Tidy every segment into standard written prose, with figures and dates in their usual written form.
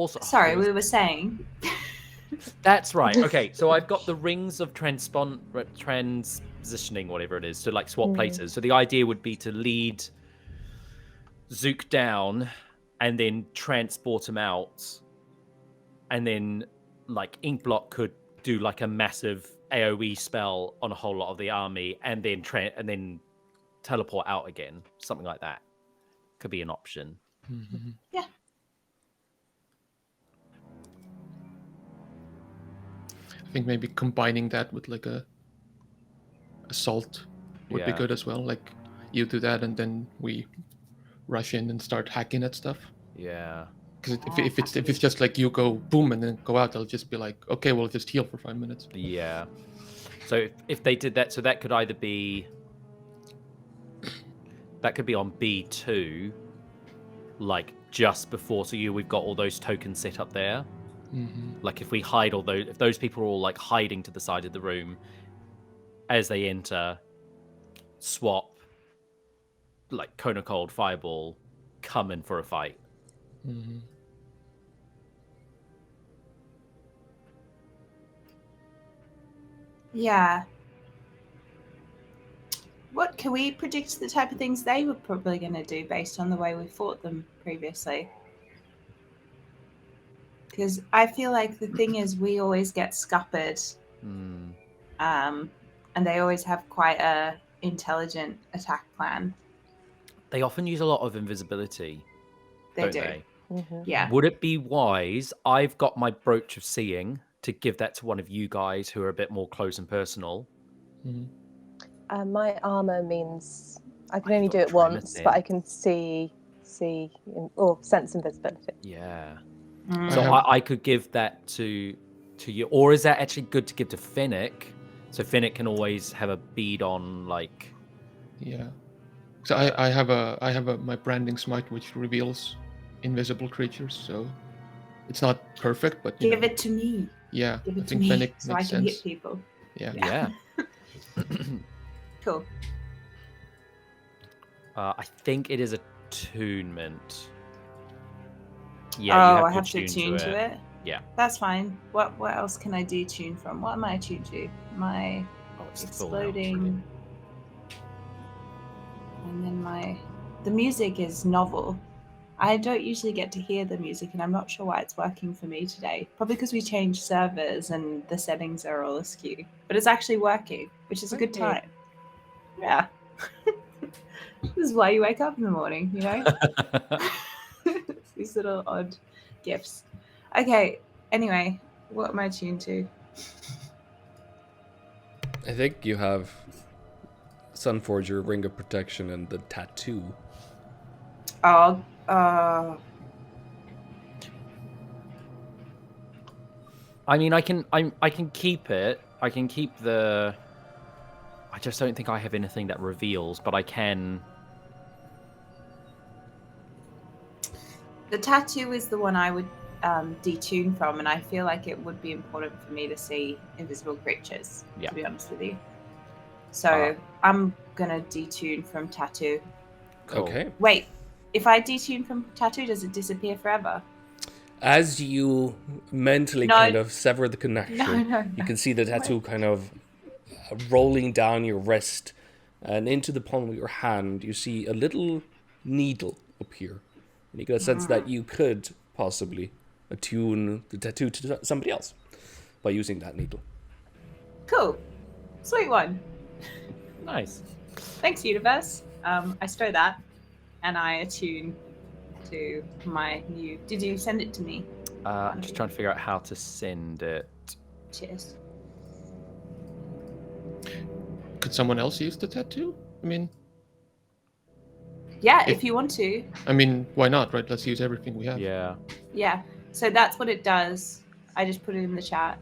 also... Sorry, we were saying... That's right. Okay, so I've got the rings of transpositioning, whatever it is, to like swap places. So the idea would be to lead Zook down and then transport him out. And then like Inkblock could do like a massive AoE spell on a whole lot of the army and then teleport out again. Something like that could be an option. Mm-hmm. Yeah. I think maybe combining that with like a assault would be good as well. Like you do that and then we rush in and start hacking at stuff. Yeah. Because if it's just like you go boom and then go out, they'll just be like, okay, we'll just heal for 5 minutes. Yeah. So if they did that, so that could either be on B2, like just before. So we've got all those tokens set up there. Mm-hmm. Like if we hide if those people are all like hiding to the side of the room, as they enter, swap, like Cone of Cold, Fireball, come in for a fight. Mm-hmm. Yeah. What can we predict the type of things they were probably going to do based on the way we fought them previously? Because I feel like the thing is we always get scuppered, and they always have quite a intelligent attack plan. They often use a lot of invisibility. They do. Mm-hmm. Yeah. Would it be wise? I've got my brooch of seeing to give that to one of you guys who are a bit more close and personal. Mm-hmm. My armor means I can only do it once, but I can see or sense invisibility. Yeah. Mm. So I could give that to you, or is that actually good to give to Finnick? So Finnick can always have a bead on, like. Yeah. So I have my branding smite which reveals invisible creatures. So it's not perfect, but give it to me. Yeah, give it I to think me Finnick so I makes can sense. hit people. Yeah. Cool. I think it is attunement. Yeah. I have to attune to it. Yeah. That's fine. What else can I detune from? What am I attuned to? My exploding, and then the music is novel. I don't usually get to hear the music, and I'm not sure why it's working for me today. Probably because we changed servers and the settings are all askew. But it's actually working, which is a good time. Yeah. This is why you wake up in the morning, you know? These little odd gifts. Okay, anyway, what am I tuned to? I think you have Sunforger, Ring of Protection, and the tattoo. I mean, I can keep it. I can keep the. I just don't think I have anything that reveals, but I can. The tattoo is the one I would detune from, and I feel like it would be important for me to see invisible creatures, to be honest with you. So I'm going to detune from tattoo. Cool. Okay. Wait, if I detune from tattoo, does it disappear forever? As you mentally kind of sever the connection, you can see the tattoo kind of rolling down your wrist, and into the palm of your hand, you see a little needle appear. And you get a sense that you could possibly attune the tattoo to somebody else by using that needle. Cool. Sweet one. Nice. Thanks, universe. I stow that, and I attune to my new... Did you send it to me? I'm just trying to figure out how to send it. Cheers. Could someone else use the tattoo? I mean... Yeah, if you want to. I mean, why not, right? Let's use everything we have. Yeah. Yeah, so that's what it does. I just put it in the chat.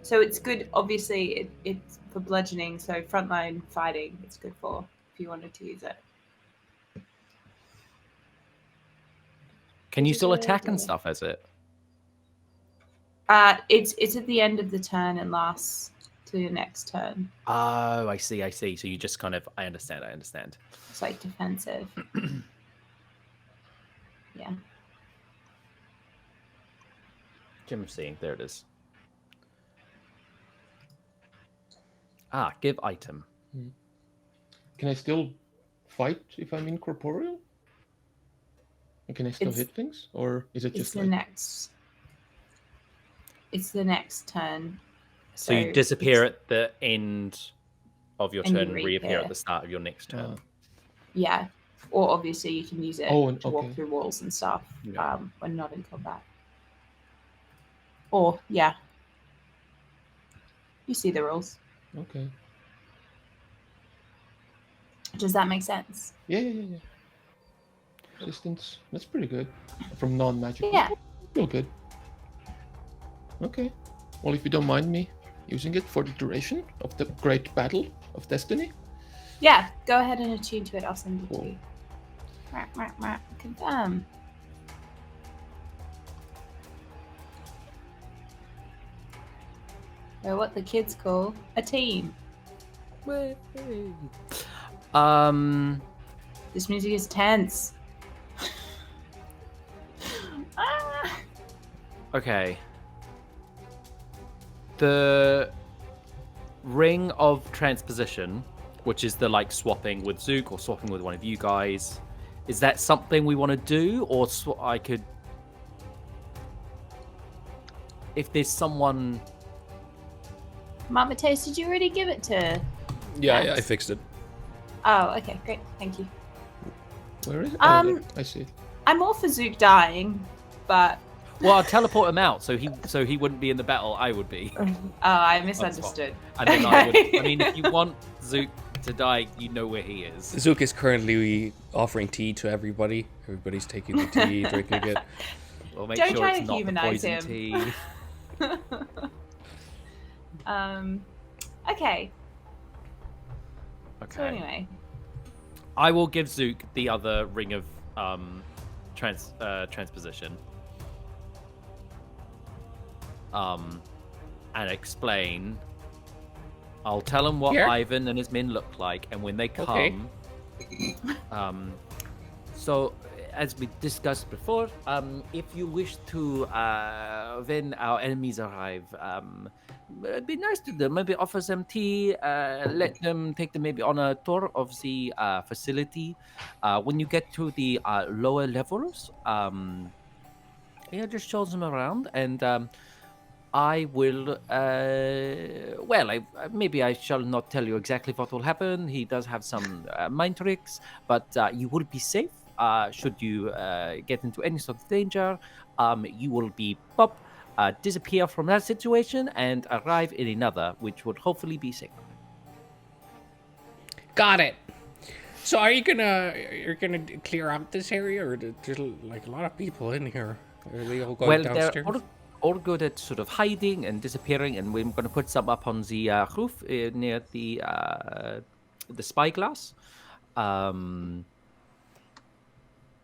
So it's good, obviously, it's for bludgeoning, so frontline fighting it's good for, if you wanted to use it. Can you still attack and stuff as it? It's at the end of the turn and lasts to your next turn. Oh, I see. So you just kind of... I understand. It's like defensive. Yeah. Gem of Seeing. There it is. Give item. Can I still fight if I'm incorporeal? And can I still hit things, or is it just the next? It's the next turn. So you disappear at the end of your turn and reappear at the start of your next turn. Yeah. Or obviously you can use it to walk through walls and stuff when not in combat. Or, yeah. You see the rules. Okay. Does that make sense? Yeah. Distance. That's pretty good. From non-magic. Yeah. Feel good. Okay. Well, if you don't mind me using it for the duration of the great battle of destiny. Yeah, go ahead and attune to it. I'll send it to you. Confirm. Or what the kids call a team. This music is tense. Okay. The ring of transposition, which is the swapping with Zook or swapping with one of you guys, is that something we want to do, or I could, if there's someone. Mama Taste, did you already give it to? Yeah, I fixed it. Oh, okay, great, thank you. Where is it? I see it. I'm all for Zook dying, but. Well, I'll teleport him out, so he wouldn't be in the battle. I would be. Oh, I misunderstood. And then I would. I mean, if you want Zook to die, you know where he is. Zook is currently offering tea to everybody. Everybody's taking the tea, drinking it. We'll make Don't sure try it's to not humanize the poison him. tea. Okay. Okay. So anyway, I will give Zook the other ring of transposition. And explain. I'll tell him what Ivan and his men look like, and when they come. So, as we discussed before, if you wish to, when our enemies arrive, be nice to them. Maybe offer them tea. Let them take them maybe on a tour of the facility. When you get to the lower levels, just show them around, and I will. Maybe I shall not tell you exactly what will happen. He does have some mind tricks, but you will be safe. Should you get into any sort of danger, you will be disappear from that situation and arrive in another, which would hopefully be safer. Got it. So you're gonna clear out this area, or there's like a lot of people in here? Are they all going downstairs? They're all good at sort of hiding and disappearing, and we're going to put some up on the roof near the spyglass.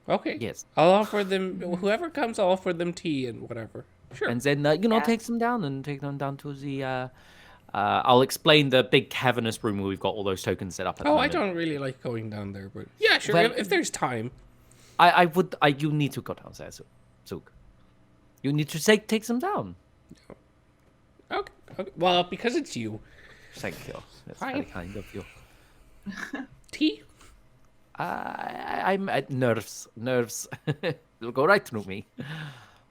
Okay. Yes. I'll offer them. Whoever comes, I'll offer them tea and whatever. Sure. And then take them down and take them down to the. I'll explain the big cavernous room where we've got all those tokens set up. At the moment. I don't really like going down there, but yeah, sure. Well, if there's time, I would. You need to go downstairs, Zook. You need to take them down. Okay. Well, because it's you. Thank you. That's very kind of you. Tea? I'm at nerves. It'll go right through me.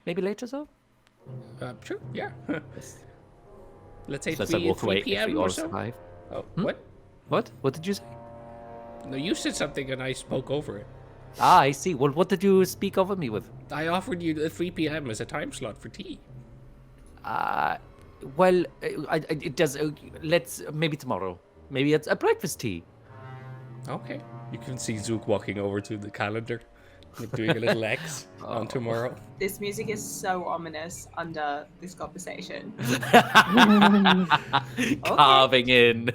Maybe later, though? Sure, yeah. Let's say so 3 p.m. or so. Oh, what? What did you say? No, you said something and I spoke over it. I see. Well, what did you speak over me with? I offered you the 3 p.m. as a time slot for tea. It does. Let's maybe tomorrow. Maybe it's a breakfast tea. Okay. You can see Zook walking over to the calendar, doing a little X on tomorrow. This music is so ominous under this conversation. Carving in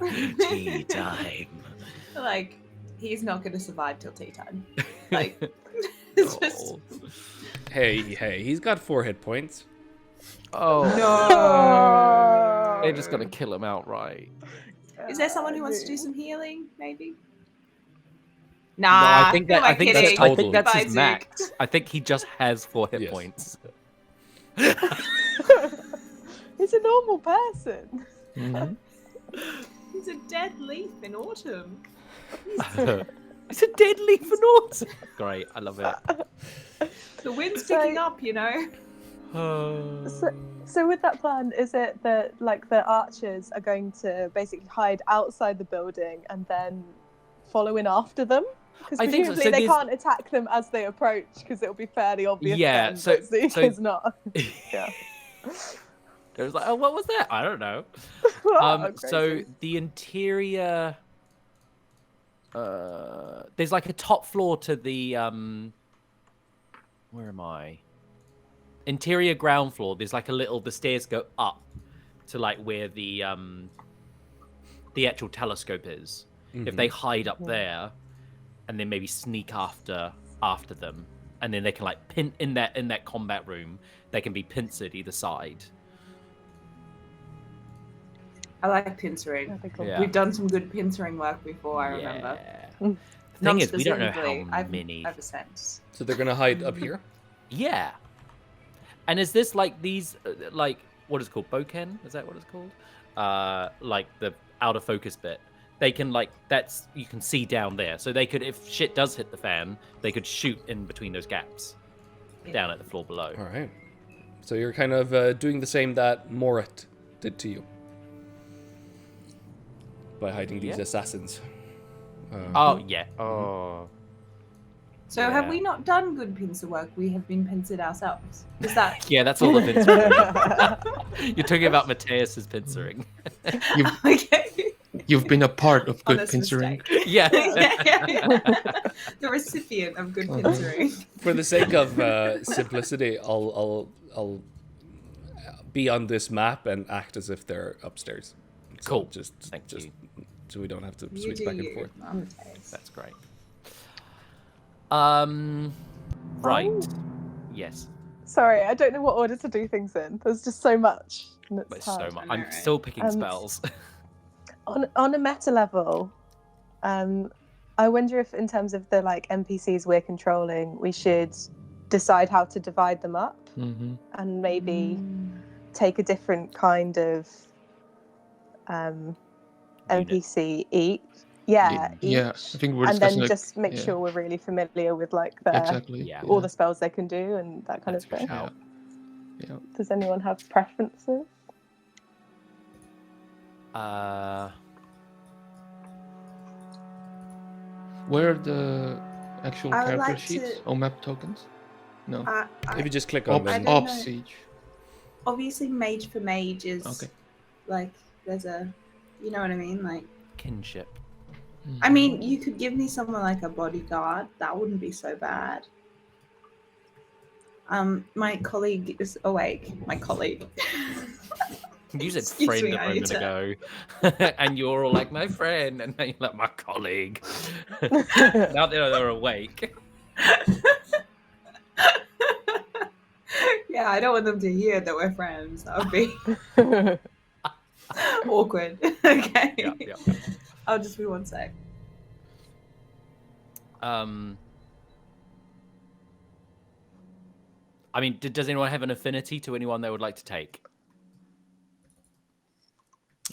tea time. Like, he's not going to survive till tea time. Like, it's just... Hey, he's got 4 hit points. Oh. No! They're just going to kill him outright. Is there someone who wants to do some healing, maybe? No, Nah, I think that's his max. I think he just has 4 hit points. He's a normal person. Mhm. He's a dead leaf in autumn. It's a dead leaf in autumn. Great, I love it. The wind's picking up, you know. So with that plan, is it that like the archers are going to basically hide outside the building and then follow in after them? Because I think so. presumably So they there's- can't attack them as they approach, because it'll be fairly obvious. Yeah, then so- that Zook so- is not. Yeah. It was like, oh, what was that? I don't know. Oh, So crazy. the interior, there's like a top floor to the where am I? Interior ground floor. There's like the stairs go up to like where the actual telescope is. If they hide up there, and then maybe sneak after them, and then they can like pin in that combat room. They can be pincered either side. I like pincering. That'd be cool. Yeah. We've done some good pincering work before, I remember. The thing is, we don't know Non-specifically, how many. I've a sense. So they're gonna hide up here. Yeah. And is this like these, like, what is it called? Boken? Is that what it's called? Like the out of focus bit. They can, like, you can see down there. So they could, if shit does hit the fan, they could shoot in between those gaps down at the floor below. All right. So you're kind of doing the same that Morat did to you by hiding these assassins. Oh, yeah. Oh. So have we not done good pincer work? We have been pincered ourselves. Is that... Yeah, that's all the pincering. You're talking about Mateus's pincering. Okay. You've been a part of good Honest pincering. mistake. Yeah. The recipient of good pincering. For the sake of simplicity, I'll be on this map and act as if they're upstairs. So Cool. Just Thank you. so we don't have to You switch do back and you. forth. I'm Mateus. That's great. Right. Oh. Yes. Sorry, I don't know what order to do things in. There's just so much. And But it's so hard. much. I know, I'm right? still picking spells. On a meta level, I wonder if in terms of the like NPCs we're controlling, we should decide how to divide them up Mm-hmm. and maybe take a different kind of NPC each. Yeah, Yeah, each. I think we're And then discussing just make yeah. sure we're really familiar with like their Exactly. Yeah. all the spells they can do and that kind That's of a good thing. shout. Yeah. Does anyone have preferences? Where are the actual I would character like sheets? to- Oh, map tokens? No. If you just click on Ops, them, don't Ops know. Siege. Obviously, mage for mage is Okay. like there's a, you know what I mean? Like, Kinship. I mean, you could give me someone like a bodyguard. That wouldn't be so bad. My colleague is awake. My colleague. You said Excuse friend me, a moment Aita. ago, and you're all like my friend, and then you're like my colleague. Now they're awake. Yeah, I don't want them to hear that we're friends. That would be awkward. Okay. Yeah. I'll just be one sec. I mean, does anyone have an affinity to anyone they would like to take?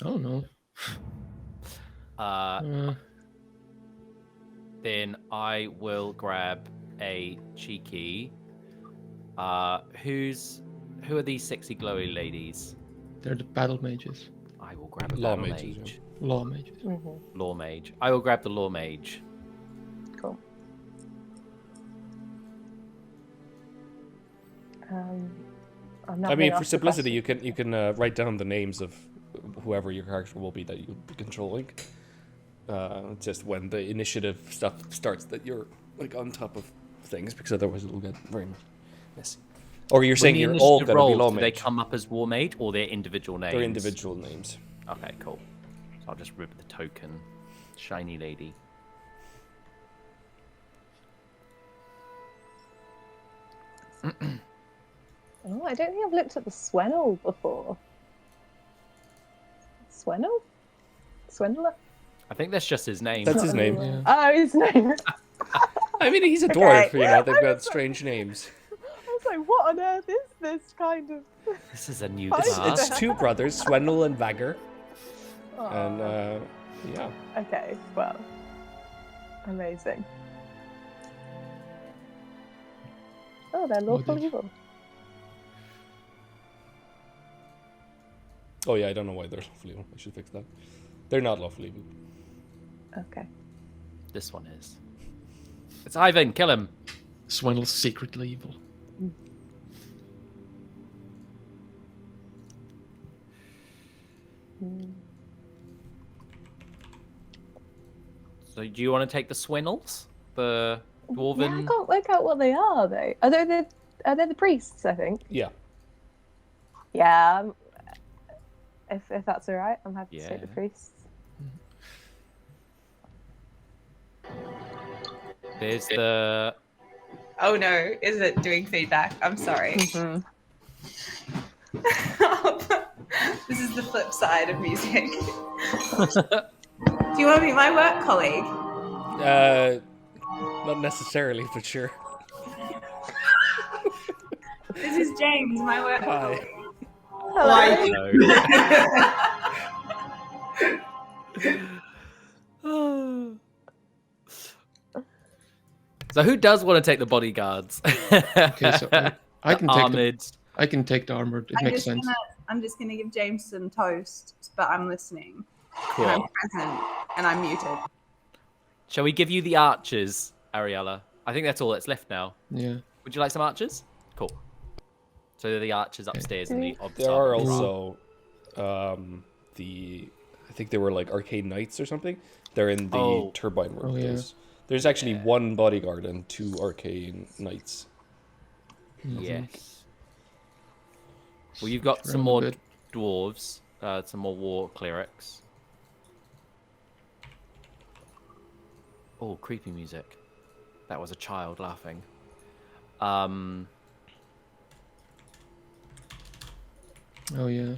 Oh no. Then I will grab a cheeky. Who are these sexy glowy ladies? They're the battle mages. I will grab a Law battle mages, mage. Law mages. Law mage. I will grab the law mage. Cool. I'm not I mean, very for off simplicity, the you can write down the names of whoever your character will be that you'll be controlling. Just when the initiative stuff starts, that you're like on top of things, because otherwise it'll get very messy. Or you're saying When the you're all initiative going to be law rolls, do they mage. come up as war mage or their individual names? They're individual names. Okay, cool. So I'll just rip the token. Shiny lady. Oh, I don't think I've looked at the Swennel before. Swennel? Swindler? I think that's just his name. That's his name. Yeah. Oh, his name. I mean, he's a dwarf, Okay. you know, they've I got was strange names. I was like, what What on earth is this kind of? This is a new It's- class. It's two brothers, Swendel and Vagger. Aw. And yeah. Okay, well, amazing. Oh, they're lawful dear. evil. Oh yeah, I don't know why they're lawful evil. I should fix that. They're not lawful evil. Okay. This one is. It's Ivan. Kill him. Swendel's secretly evil. So, do you want to take the Swindles? The dwarven. Yeah, I can't work out what they are though. Are they the priests? I think. Yeah. Yeah. If that's all right, I'm happy to take the Yeah. priests. There's the. Oh no, is it doing feedback? I'm sorry. Mm-hmm. This is the flip side of music. Do you want to be my work colleague? Not necessarily, but sure. This is James, my work Hi. colleague. No. So who does want to take the bodyguards? Okay, so I can take armored. I can take the armored. It makes sense. I'm just gonna give James some toast, but I'm listening. Cool. And I'm present, and I'm muted. Shall we give you the archers, Ariella? I think that's all that's left now. Yeah. Would you like some archers? Cool. So they're the archers upstairs in the There are observatory. also I think they were like arcade knights or something. They're in the turbine room. Oh, yeah. There's actually one bodyguard and 2 arcane knights. Yes. Well, you've got some Really more good. dwarves, some more war clerics. Oh, creepy music. That was a child laughing. Oh yeah.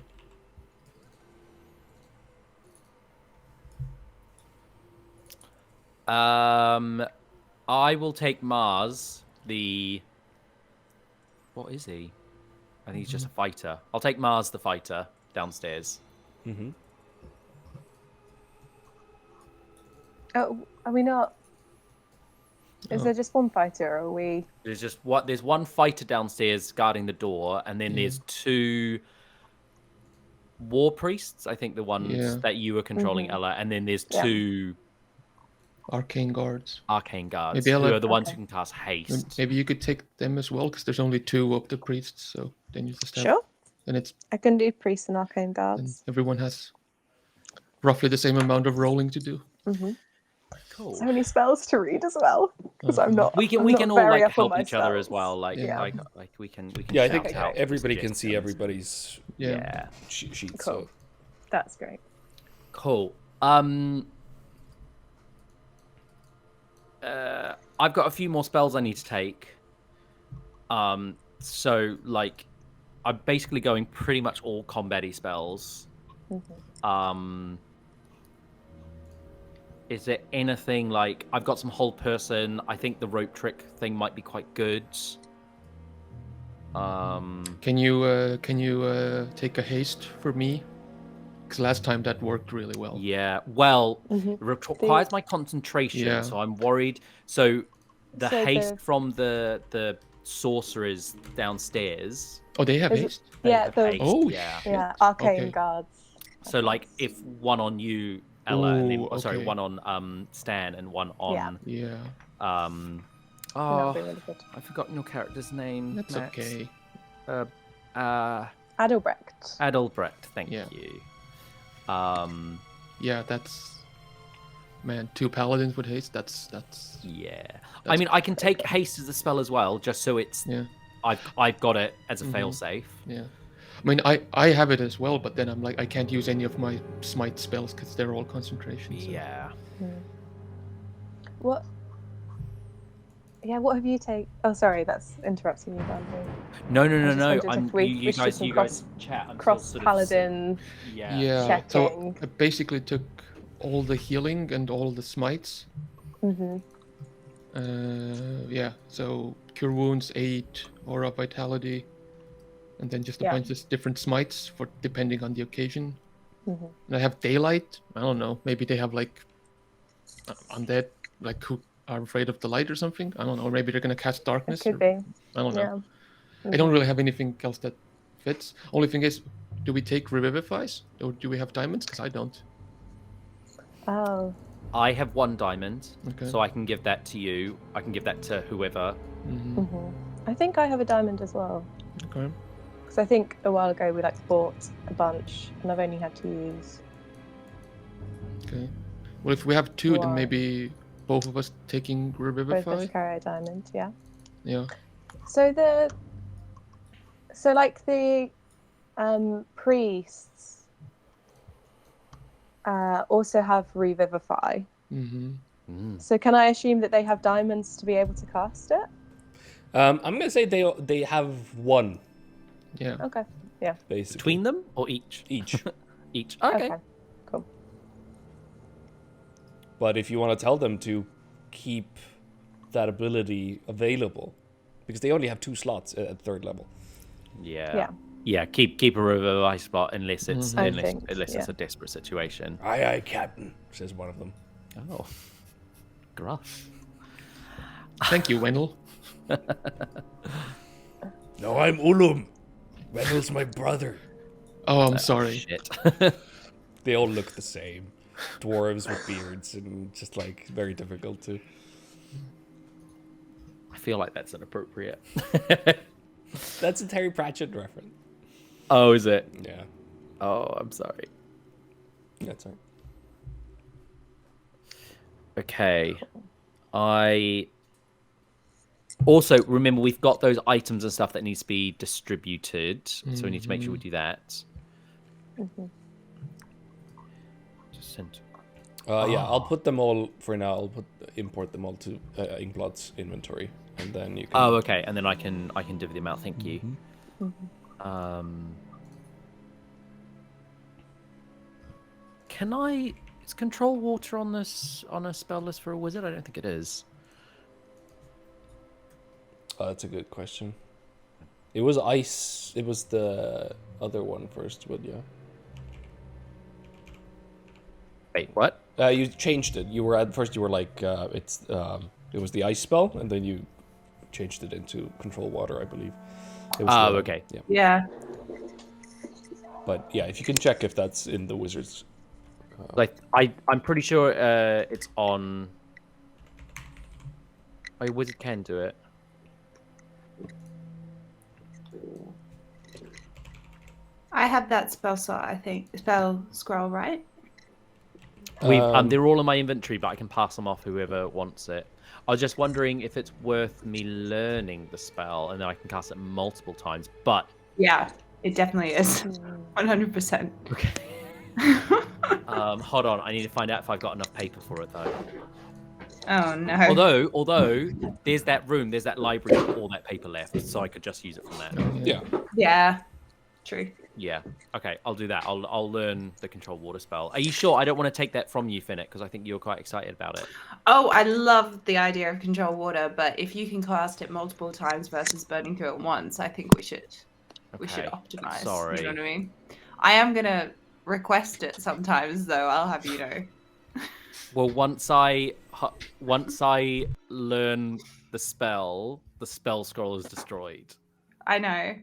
I will take Mars, the... What is he? I think he's just a fighter. I'll take Mars, the fighter, downstairs. Mm-hmm. Oh, are we not? Is Oh. there just one fighter, or are we? There's one fighter downstairs guarding the door, and then there's 2 war priests. I think the ones that you were controlling, Ella, and then there's 2 Arcane guards. arcane guards Maybe who Ella- are the ones who can cast haste. Maybe you could take them as well, because there's only 2 of the priests. So then you just have. Sure. Then it's I can do priests and arcane then guards. everyone has roughly the same amount of rolling to do. Mm-hmm. Cool. So many spells to read as well, because I'm not. We can I'm all not very like up on help my each other as spells. well. Like Yeah. like we can. Yeah, I shout think out everybody can see suggestions. everybody's Yeah. sheet. Cool. So That's great. Cool. I've got a few more spells I need to take. So like, I'm basically going pretty much all combat-y spells. Is there anything like I've got some hold person? I think the rope trick thing might be quite good. Can you take a haste for me? Because last time that worked really well. Yeah. Well, it requires my concentration, Yeah. so I'm worried. So the So haste the- from the sorcerers downstairs. Oh, they have haste. they Yeah, have the- haste, Oh, yeah. Yeah, arcane Okay. guards. So like if one on you, Ella, and then Ooh, sorry, okay. one on Stan and one on Yeah, That'd oh, be really good. I've forgotten your character's name. that's Matt. okay. Adelbrecht. Adelbrecht, thank Yeah. you. Yeah, that's man. 2 paladins with haste. That's Yeah. I That's mean, I can take haste as a spell as well, just so it's yeah. I've got it as a failsafe. Yeah. I mean, I have it as well, but then I'm like, I can't use any of my smite spells because they're all concentration. So. Yeah. What? Yeah, what have you take? Oh, sorry, that's interrupting you, Andrew. No. just wondered I'm if we you should guys do you some guys chat. I'm still Cross sort of- paladin. Yeah. Yeah. So Checking. I basically took all the healing and all the smites. Mm-hmm. Yeah. So Cure Wounds, 8, Aura Vitality, and then just a bunch of different smites for depending on the occasion. Mm-hmm. And I have Daylight. I don't know. Maybe they have like undead, like who are afraid of the light or something. I don't know. Or maybe they're gonna cast Darkness. It could be. I don't know. Yeah. Mm-hmm. I don't really have anything else that fits. Only thing is, do we take Revivifies or do we have diamonds? Because I don't. Oh. I have 1 diamond, Okay. so I can give that to you. I can give that to whoever. Mm-hmm. I think I have a diamond as well. Okay. Because I think a while ago we bought a bunch, and I've only had to use. Okay. Well, if we have 2, then One. maybe both of us taking Both of Revivify. us carry a diamond. Yeah. Yeah. So the priests also have Revivify. Mm-hmm. So can I assume that they have diamonds to be able to cast it? I'm gonna say they have 1 Yeah. Okay. Yeah. basically. Between them or each? Each. Each. Okay. Cool. But if you want to tell them to keep that ability available, because they only have 2 slots at 3rd level. Yeah. Yeah. Yeah. Keep a Revive spot unless it's Mhm. unless it's a desperate situation. Aye, aye, Captain, says one of them. Oh. Gruff. Thank you, Wendell. No, I'm Ulum. Wendell's my brother. Oh, I'm sorry. Shit. They all look the same. Dwarves with beards and just like very difficult to. I feel like that's inappropriate. That's a Terry Pratchett reference. Oh, is it? Yeah, Oh, I'm sorry. that's right. Okay. I also remember we've got those items and stuff that needs to be distributed, so we need to make sure we do that. Mm-hmm. Just send. Yeah, I'll put them all for now. I'll import them all to Inkblot's inventory, and then you can. Oh, okay, and then I can divvy them out. Thank you. Can I? Is control water on this on a spell list for a wizard? I don't think it is. That's a good question. It was ice. It was the other one first, but yeah. Wait, what? You changed it. You were at first. You were like, it was the ice spell, and then you changed it into control water, I believe. It was Oh, the- okay. Yeah. Yeah. But yeah, if you can check if that's in the wizard's. Like I'm pretty sure it's on. Oh, your wizard can do it. I have that spell slot, I think. Spell scroll, right? They're all in my inventory, but I can pass them off whoever wants it. I was just wondering if it's worth me learning the spell, and then I can cast it multiple times. But Yeah, it definitely is. 100%. okay. Hold on, I need to find out if I've got enough paper for it though. Oh no. Although there's that library with all that paper left, so I could just use it from there. Yeah. Yeah. True. Yeah. Okay, I'll do that. I'll learn the control water spell. Are you sure? I don't want to take that from you, Finnick, because I think you're quite excited about it. Oh, I love the idea of control water, but if you can cast it multiple times versus burning through it once, I think we should Okay. optimize. Sorry. You know what I mean? I am gonna request it sometimes, though. I'll have you know. Well, once I learn the spell scroll is destroyed. I know.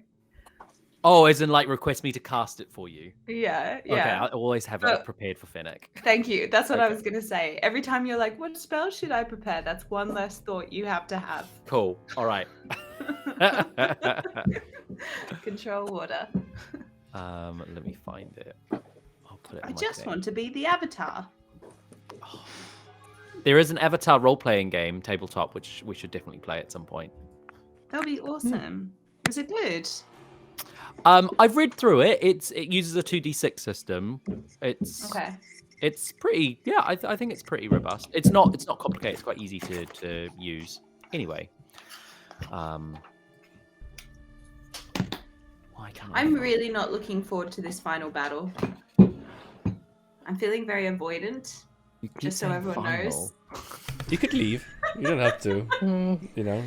Oh, as in like request me to cast it for you. Yeah. Okay, I always have it prepared for Finnick. Thank you. That's what I Okay. was gonna say. Every time you're like, "What spell should I prepare?" That's one less thought you have to have. Cool. All right. Control water. Let me find it. I'll put it. I in my just thing. want to be the avatar. There is an Avatar role-playing game tabletop, which we should definitely play at some point. That'll be awesome. Is it good? I've read through it. It uses a 2d6 system. Okay. It's pretty. Yeah, I think it's pretty robust. It's not complicated. It's quite easy to use. Anyway, why can't I? I'm really not looking forward to this final battle. I'm feeling very avoidant. You keep Just so saying everyone final. knows. You could leave. You don't have to. You know.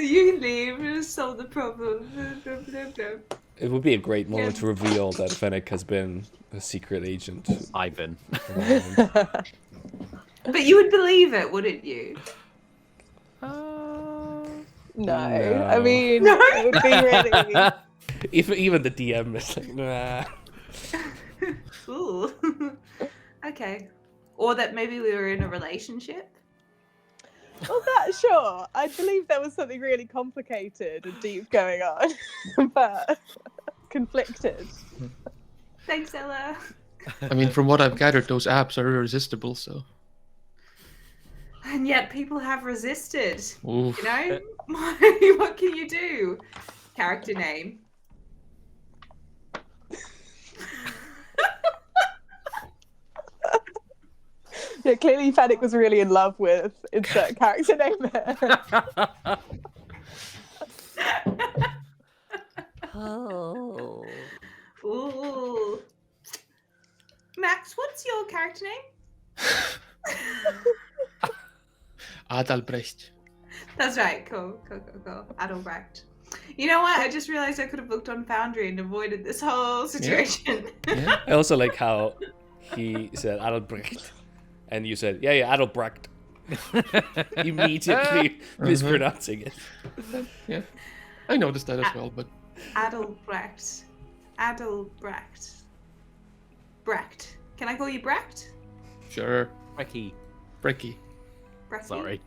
You can leave. Just solve the problem. It would be a great moment to reveal that Fennec has been a secret agent. Ivan. But you would believe it, wouldn't you? No. I mean, it would be really... Even the DM is like, nah. Ooh. Okay. Or that maybe we were in a relationship. Well, that, sure. I believe there was something really complicated and deep going on, but conflicted. Thanks, Ella. I mean, from what I've gathered, those apps are irresistible, so... And yet people have resisted. Oof. You know? What can you do? Character name. Yeah, clearly Fennec was really in love with insert character name there. Oh. Ooh. Max, what's your character name? Adalbrecht. That's right. Cool. Adalbrecht. You know what? I just realized I could have looked on Foundry and avoided this whole situation. Yeah. I also like how he said Adalbrecht, and you said, yeah, Adalbrecht. Immediately mispronouncing it. Yeah. I noticed that as well, but... Adalbrecht. Brecht. Can I call you Brecht? Sure. Brecky. Brecky. Brecky? Sorry.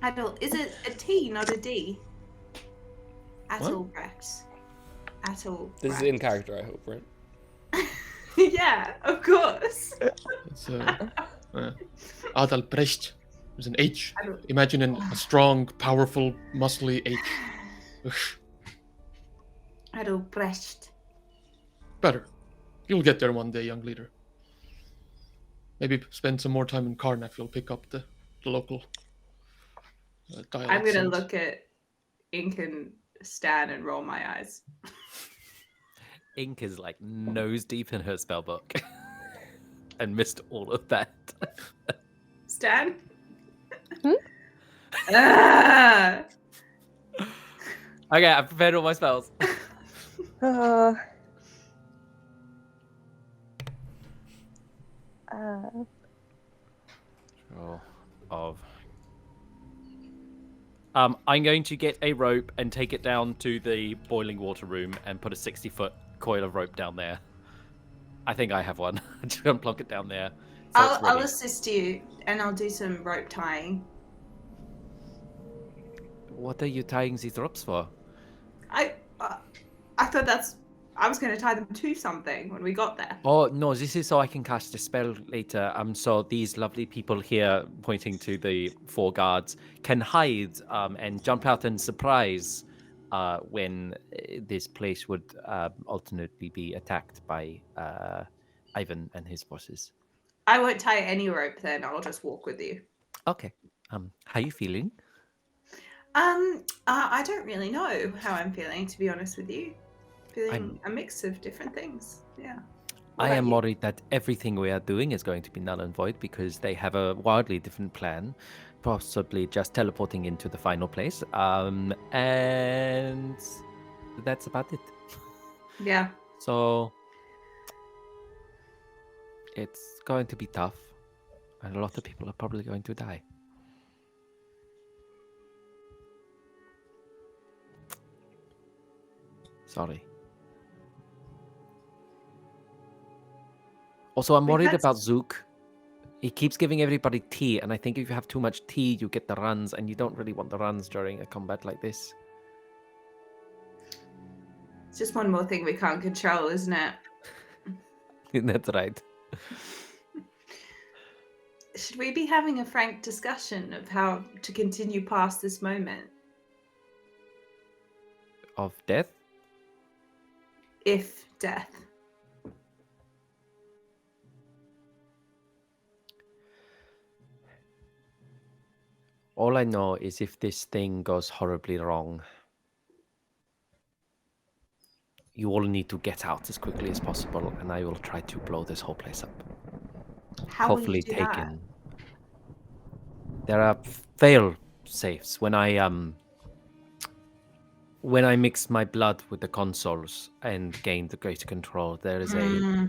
Yeah. Is it a T, not a D? Adalbrecht. Adalbrecht. This is in character, I hope, right? Yeah, of course. It's Adalbrecht. There's an H. Imagine a strong, powerful, muscly H. Ugh. Adalbrecht. Better. You'll get there one day, young leader. Maybe spend some more time in Karnak. You'll pick up the local dialect. I'm gonna look at Ink and Stan and roll my eyes. Ink is like nose deep in her spellbook and missed all of that. Stan? Ah! Okay, I've prepared all my spells. I'm going to get a rope and take it down to the boiling water room and put a 60-foot coil of rope down there. I think I have one. I'm just gonna plonk it down there. So I'll assist you, and I'll do some rope tying. What are you tying these ropes for? I thought I was going to tie them to something when we got there. Oh, no, this is so I can cast a spell later. So these lovely people here, pointing to the 4 guards, can hide and jump out and surprise when this place would ultimately be attacked by Ivan and his forces. I won't tie any rope then. I'll just walk with you. Okay. How are you feeling? I don't really know how I'm feeling, to be honest with you. Feeling a mix of different things. Yeah. I am worried that everything we are doing is going to be null and void because they have a wildly different plan, possibly just teleporting into the final place. And that's about it. Yeah. So it's going to be tough, and a lot of people are probably going to die. Sorry. Also, I'm worried about Zook. He keeps giving everybody tea, and I think if you have too much tea, you get the runs, and you don't really want the runs during a combat like this. It's just one more thing we can't control, isn't it? That's right. Should we be having a frank discussion of how to continue past this moment? Of death? If death. All I know is if this thing goes horribly wrong, you all need to get out as quickly as possible, and I will try to blow this whole place up. How Hopefully will you do that? There are fail safes. When I when I mix my blood with the consoles and gain the greater control, there is a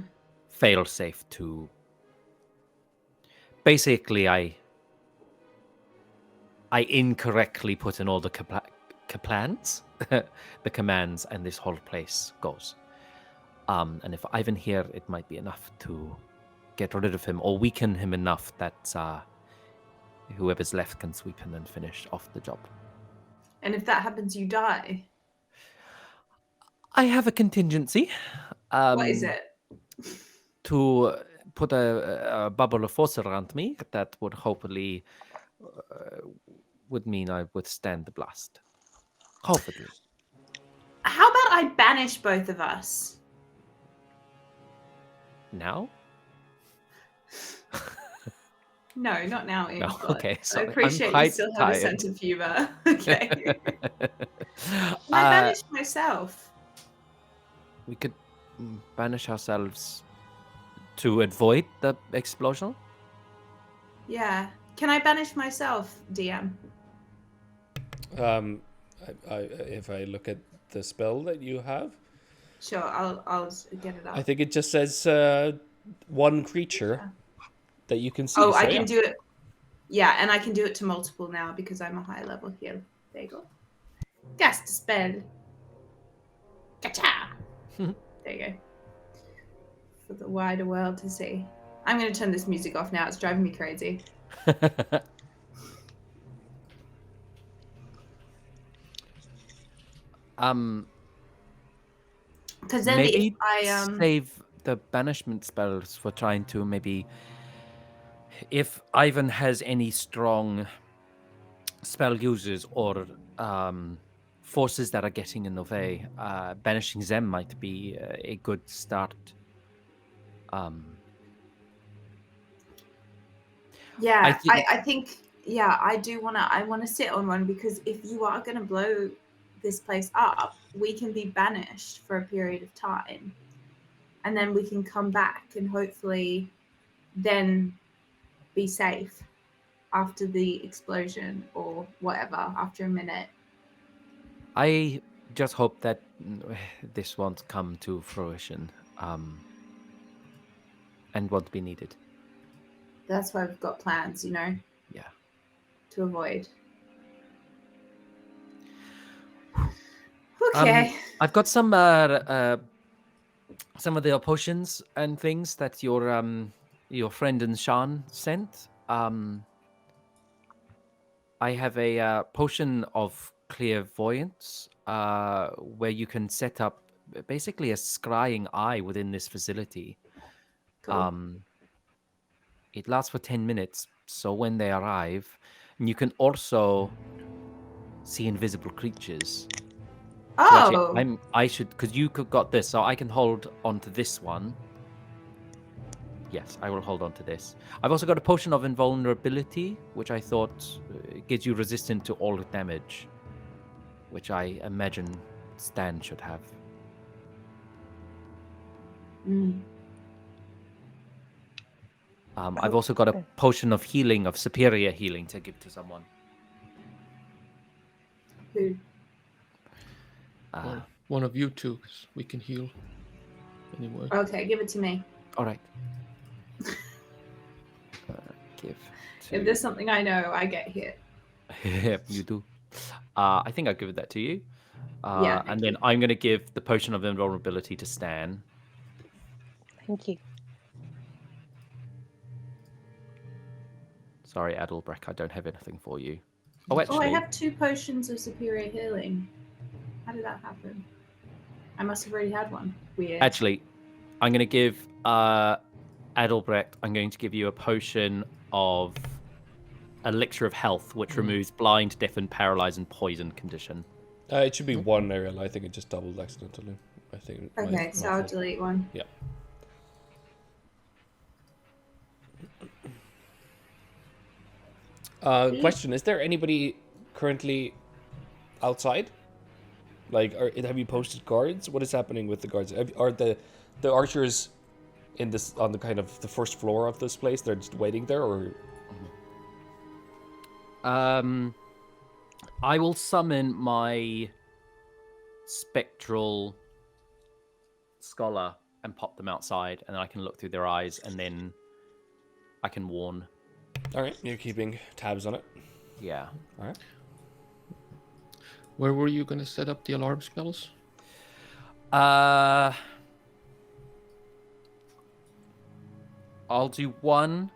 failsafe to. Basically, I incorrectly put in all the commands, the commands, and this whole place goes. And if Ivan here, it might be enough to get rid of him or weaken him enough that whoever's left can sweep him and finish off the job. And if that happens, you die. I have a contingency. What is it? To put a bubble of force around me that would hopefully would mean I withstand the blast. Hopefully. How about I banish both of us? Now? No, not now. Ian, No, but okay. Sorry. I appreciate you still have a sense of humor. Okay. Can I banish myself? We could banish ourselves to avoid the explosion? Yeah. Can I banish myself, DM? If I look at the spell that you have, Sure, I'll get it up. I think it just says one creature that you can see. Oh, I can do it. Yeah, and I can do it to multiple now because I'm a high level healer. There you go. Cast a spell. Ka-cha! There you go. For the wider world to see. I'm going to turn this music off now. It's driving me crazy. Because then maybe I save the banishment spells for trying to maybe, if Ivan has any strong spell users or forces that are getting in the way, banishing them might be a good start. Yeah, I think I do I want to sit on one because if you are going to blow this place up, we can be banished for a period of time, and then we can come back and hopefully then be safe after the explosion or whatever, after a minute. I just hope that this won't come to fruition and won't be needed. That's why we've got plans, you know? Yeah. To avoid. Okay. I've got some of the potions and things that your friend and Sean sent. I have a potion of clairvoyance where you can set up basically a scrying eye within this facility. Cool. It lasts for 10 minutes, so when they arrive, and you can also see invisible creatures. Oh! So actually, I should, because you got this, so I can hold on to this one. Yes, I will hold on to this. I've also got a potion of invulnerability, which I thought gives you resistant to all damage, which I imagine Stan should have. I've also got a potion of healing, of superior healing, to give to someone. Who? One of you two, 'cause we can heal anyway. Okay, give it to me. All right. If there's something I know, I get hit. You do. I think I'll give that to you. Yeah. And then I'm going to give the potion of invulnerability to Stan. Thank you. Sorry, Adelbrecht, I don't have anything for you. Oh, actually. Oh, I have 2 potions of superior healing. How did that happen? I must have already had one. Weird. Actually, I'm going to give Adelbrecht, I'm going to give you a potion of elixir of health, which removes blind, deafen, paralyzed, and poison condition. It should be 1, Ariel. I think it just doubled accidentally. I think. Okay, so I'll delete 1. Yeah. Question: is there anybody currently outside? Like, have you posted guards? What is happening with the guards? Are the archers in this on the kind of the first floor of this place? They're just waiting there, or? I will summon my spectral scholar and pop them outside, and then I can look through their eyes, and then I can warn. All right, you're keeping tabs on it. Yeah. All right. Where were you going to set up the alarm spells? I'll do one.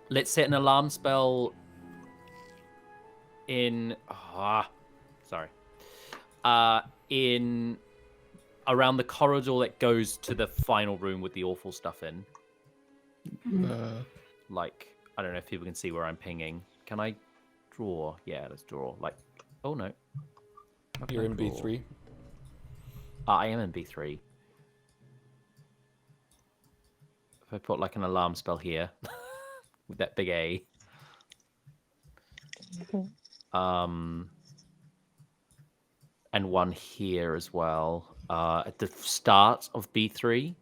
Let's set an alarm spell in in around the corridor that goes to the final room with the awful stuff in. Like, I don't know if people can see where I'm pinging. Can I draw? Yeah, let's draw. Like, oh no. You're in B3. I am in B3. If I put like an alarm spell here with that big A. And one here as well. At the start of B3.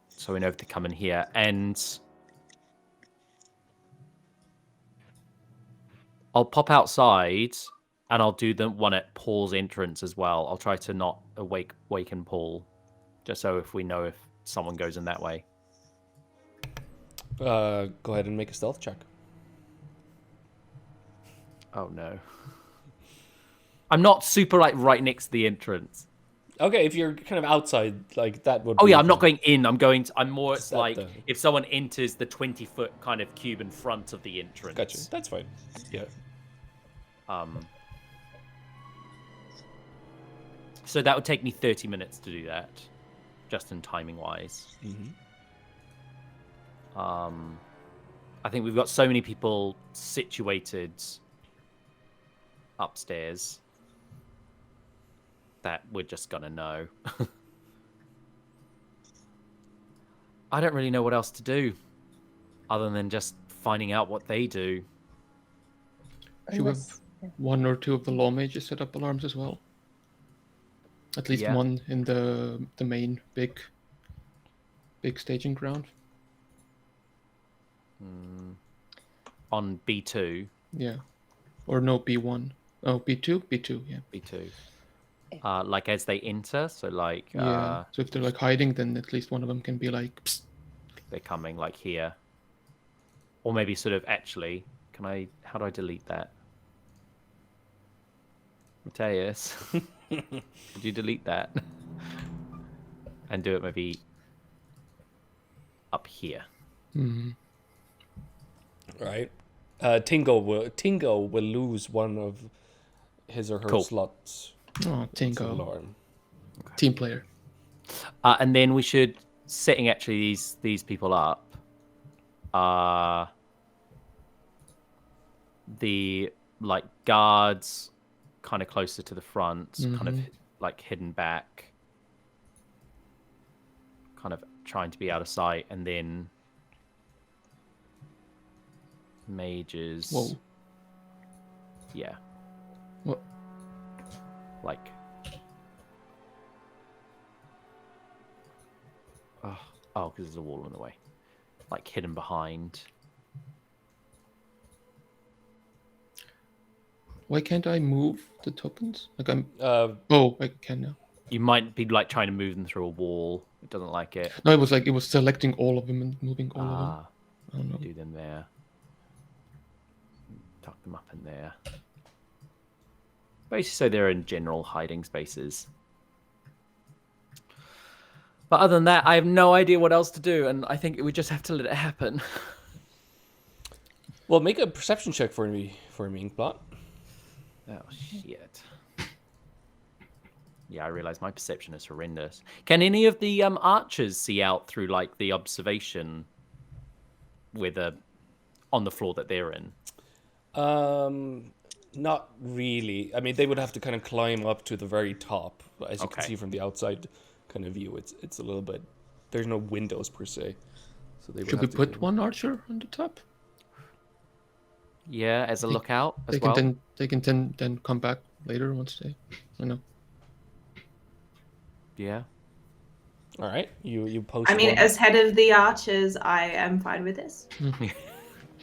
So we know to come in here. And I'll pop outside and I'll do the one at Paul's entrance as well. I'll try to not waken Paul. Just so if we know if someone goes in that way. Go ahead and make a stealth check. Oh no. I'm not super like right next to the entrance. Okay, if you're kind of outside, like that would. Oh yeah, I'm not going in. I'm more. It's like the... if someone enters the 20-foot kind of cube in front of the entrance. Gotcha. That's fine. Yeah. So that would take me 30 minutes to do that, just in timing wise. I think we've got so many people situated upstairs that we're just gonna know. I don't really know what else to do other than just finding out what they do. Should we have one or two of the law mages set up alarms as well? At least one in the main big staging ground. On B2. Yeah. Or no, B1. Oh, B2? B2, yeah. B2. Like as they enter, so like... Yeah, so if they're like hiding, then at least one of them can be like... Psst. They're coming like here. Or maybe sort of actually... How do I delete that? Mateus, could you delete that? And do it maybe up here. Right. Tingo will lose one of his or her slots. Oh, Tingo. Alarm. Okay. Team player. And then we should, setting actually these people up, the like guards kind of closer to the front, kind of like hidden back, kind of trying to be out of sight, and then mages. Whoa. Yeah. What? Like. Oh, because there's a wall in the way. Like hidden behind. Why can't I move the tokens? Like I'm. Oh, I can now. You might be like trying to move them through a wall. It doesn't like it. No, it was selecting all of them and moving all of them. I don't know. Do them there. Tuck them up in there. Basically, so they're in general hiding spaces. But other than that, I have no idea what else to do, and I think we just have to let it happen. Well, make a perception check for me, Inkblot. Oh shit! Yeah, I realize my perception is horrendous. Can any of the archers see out through like the observation with on the floor that they're in? Not really. I mean, they would have to kind of climb up to the very top, as you can see from the outside kind of view. It's a little bit. There's no windows per se, so they would Should we put one archer on the top? Yeah, as a lookout as well. They can then come back later once they, Yeah. All right, you post. I mean, as head of the archers, I am fine with this.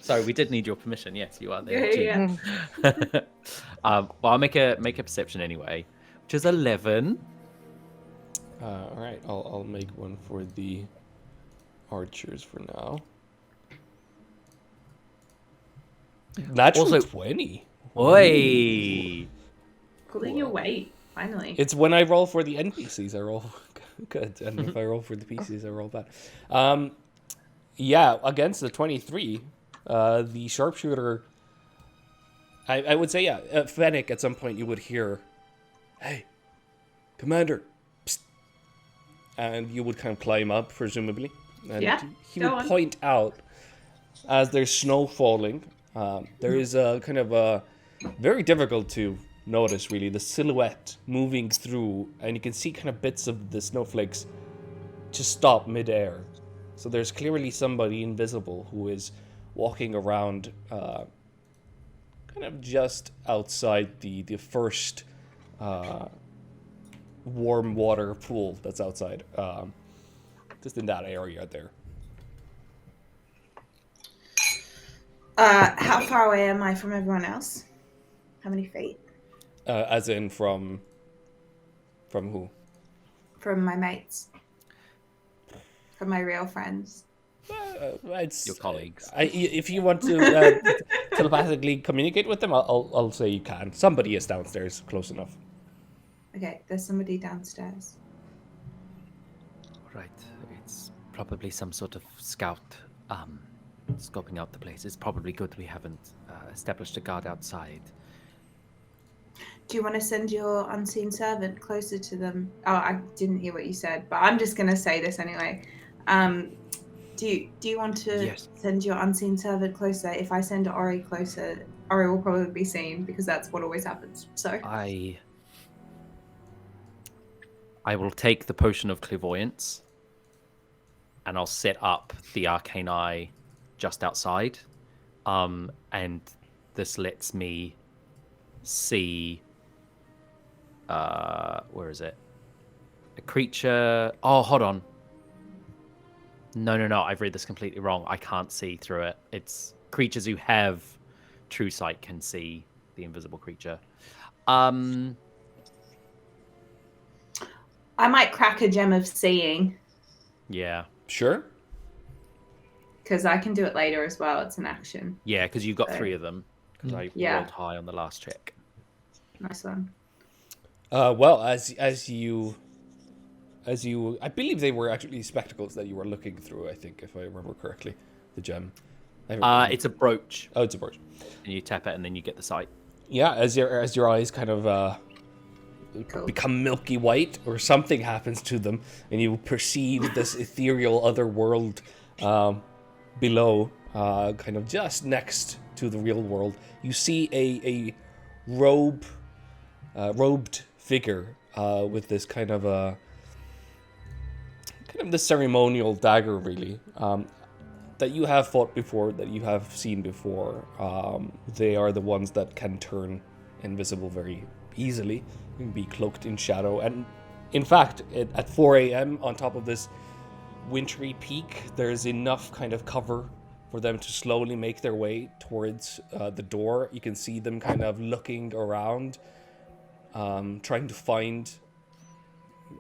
Sorry, we did need your permission. Yes, you are there. Yeah. Well, I'll make a perception anyway, which is 11. All right, I'll make one for the archers for now. Natural 20. Oi! Pulling your weight, finally. It's when I roll for the NPCs, I roll good, and if I roll for the PCs, I roll bad. Yeah, against the 23, the sharpshooter. I would say, yeah, Fennec, at some point you would hear, "Hey, Commander," psst, and you would kind of climb up, presumably, and he would point out as there's snow falling. There is a kind of a very difficult to notice, really, the silhouette moving through, and you can see kind of bits of the snowflakes just stop midair. So there's clearly somebody invisible who is walking around, kind of just outside the first warm water pool that's outside, just in that area there. How far away am I from everyone else? How many feet? As in from who? From my mates. From my real friends. It's your colleagues. If you want to telepathically communicate with them, I'll say you can. Somebody is downstairs, close enough. Okay, there's somebody downstairs. Right, it's probably some sort of scout, scoping out the place. It's probably good we haven't established a guard outside. Do you want to send your unseen servant closer to them? Oh, I didn't hear what you said, but I'm just going to say this anyway. Do you want to send your unseen servant closer? If I send Ori closer, Ori will probably be seen because that's what always happens. So I will take the potion of clairvoyance and I'll set up the arcane eye just outside. And this lets me see where is it? A creature. Oh, hold on. No. I've read this completely wrong. I can't see through it. It's creatures who have true sight can see the invisible creature. I might crack a gem of seeing. Yeah. Sure. Because I can do it later as well. It's an action. Yeah, because you got 3 of them. Because I rolled high on the last check. Nice one. Well, as you, I believe they were actually spectacles that you were looking through. I think, if I remember correctly, the gem. It's a brooch. Oh, it's a brooch. And you tap it, and then you get the sight. Yeah, as your eyes kind of become milky white, or something happens to them, and you perceive this ethereal other world below, kind of just next to the real world. You see a robed figure with this kind of the ceremonial dagger, really, that you have fought before, that you have seen before. They are the ones that can turn invisible very easily, and be cloaked in shadow. And in fact, at 4 a.m. on top of this wintry peak, there's enough kind of cover for them to slowly make their way towards the door. You can see them kind of looking around, trying to find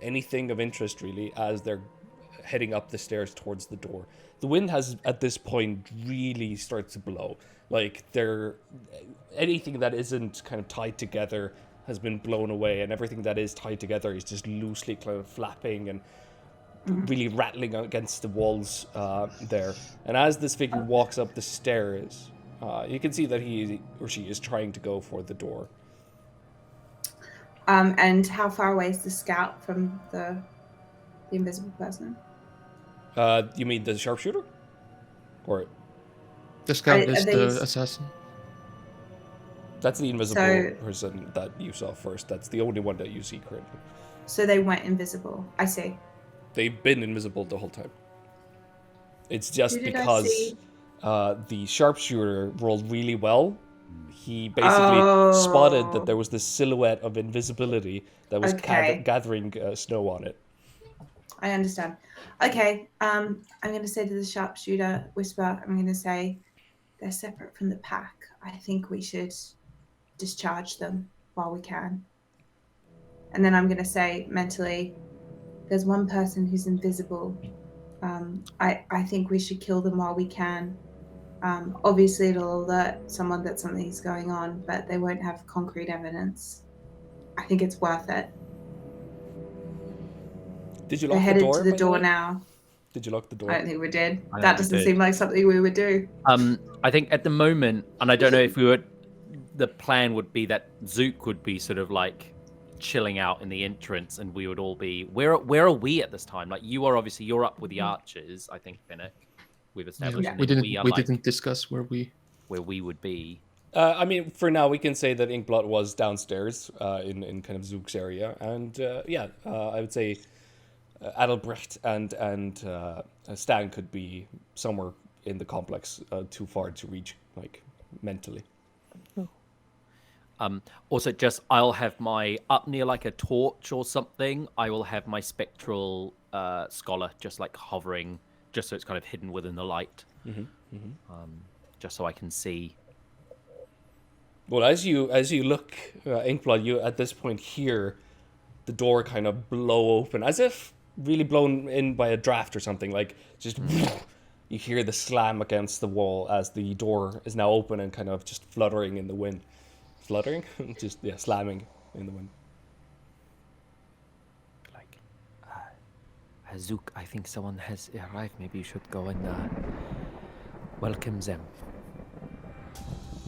anything of interest, really, as they're heading up the stairs towards the door. The wind has, at this point, really started to blow. Like, anything that isn't kind of tied together has been blown away, and everything that is tied together is just loosely kind of flapping and really rattling against the walls there. And as this figure walks up the stairs, you can see that he or she is trying to go for the door. And how far away is the scout from the invisible person? You mean the sharpshooter? Or the scout is the assassin. That's the invisible person that you saw first. That's the only one that you see currently. So they went invisible. I see. They've been invisible the whole time. It's just because the sharpshooter rolled really well. He basically spotted that there was this silhouette of invisibility that was gathering snow on it. I understand. Okay, I'm going to say to the sharpshooter, whisper, I'm going to say, they're separate from the pack. I think we should discharge them while we can. And then I'm going to say mentally, there's one person who's invisible. I think we should kill them while we can. Obviously, it'll alert someone that something's going on, but they won't have concrete evidence. I think it's worth it. Did you lock We're headed the door? to the door now. Did you lock the door? I don't think we did. That doesn't seem like something we would do. I think at the moment, and I don't know if we would, the plan would be that Zook would be sort of like chilling out in the entrance, and we would all be. Where are we at this time? Like you're up with the archers, I think, Finnick. We've established. Yeah, we didn't discuss where we would be. I mean, for now, we can say that Inkblot was downstairs in kind of Zook's area, and I would say Adelbrecht and Stan could be somewhere in the complex, too far to reach, like mentally. Also, just I'll have my up near like a torch or something. I will have my spectral scholar just like hovering, just so it's kind of hidden within the light, just so I can see. Well, as you look, Inkblot, you at this point hear the door kind of blow open, as if really blown in by a draft or something. Like just you hear the slam against the wall as the door is now open and kind of just fluttering in the wind. Fluttering? Just slamming in the wind. Like, Zook, I think someone has arrived. Maybe you should go and welcome them.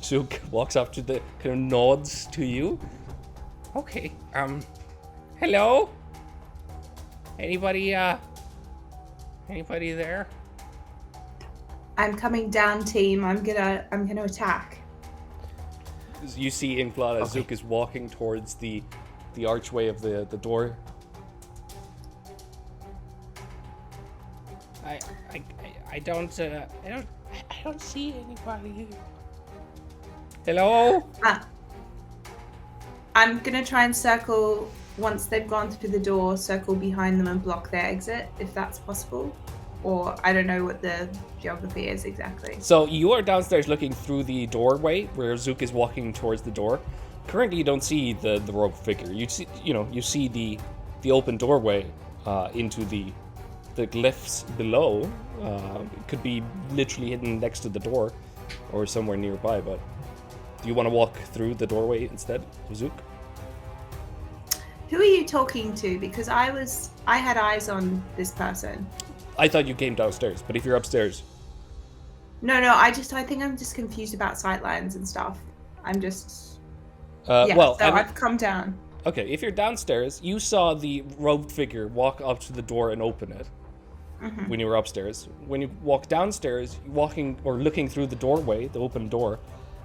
Zook walks up to the kind of nods to you. Okay. Hello? Anybody there? I'm coming down, team. I'm gonna attack. You see Inkblot as Zook is walking towards the archway of the door. I don't see anybody. Hello? I'm gonna try and circle once they've gone through the door, circle behind them and block their exit, if that's possible. Or I don't know what the geography is exactly. So you are downstairs looking through the doorway where Zook is walking towards the door. Currently, you don't see the rogue figure. You see the open doorway into the glyphs below. It could be literally hidden next to the door or somewhere nearby. But do you want to walk through the doorway instead, Zook? Who are you talking to? Because I had eyes on this person. I thought you came downstairs, but if you're upstairs... No, I think I'm just confused about sightlines and stuff. I'm just... I've come down. Okay, if you're downstairs, you saw the robed figure walk up to the door and open it when you were upstairs. When you walk downstairs, walking or looking through the doorway, the open door,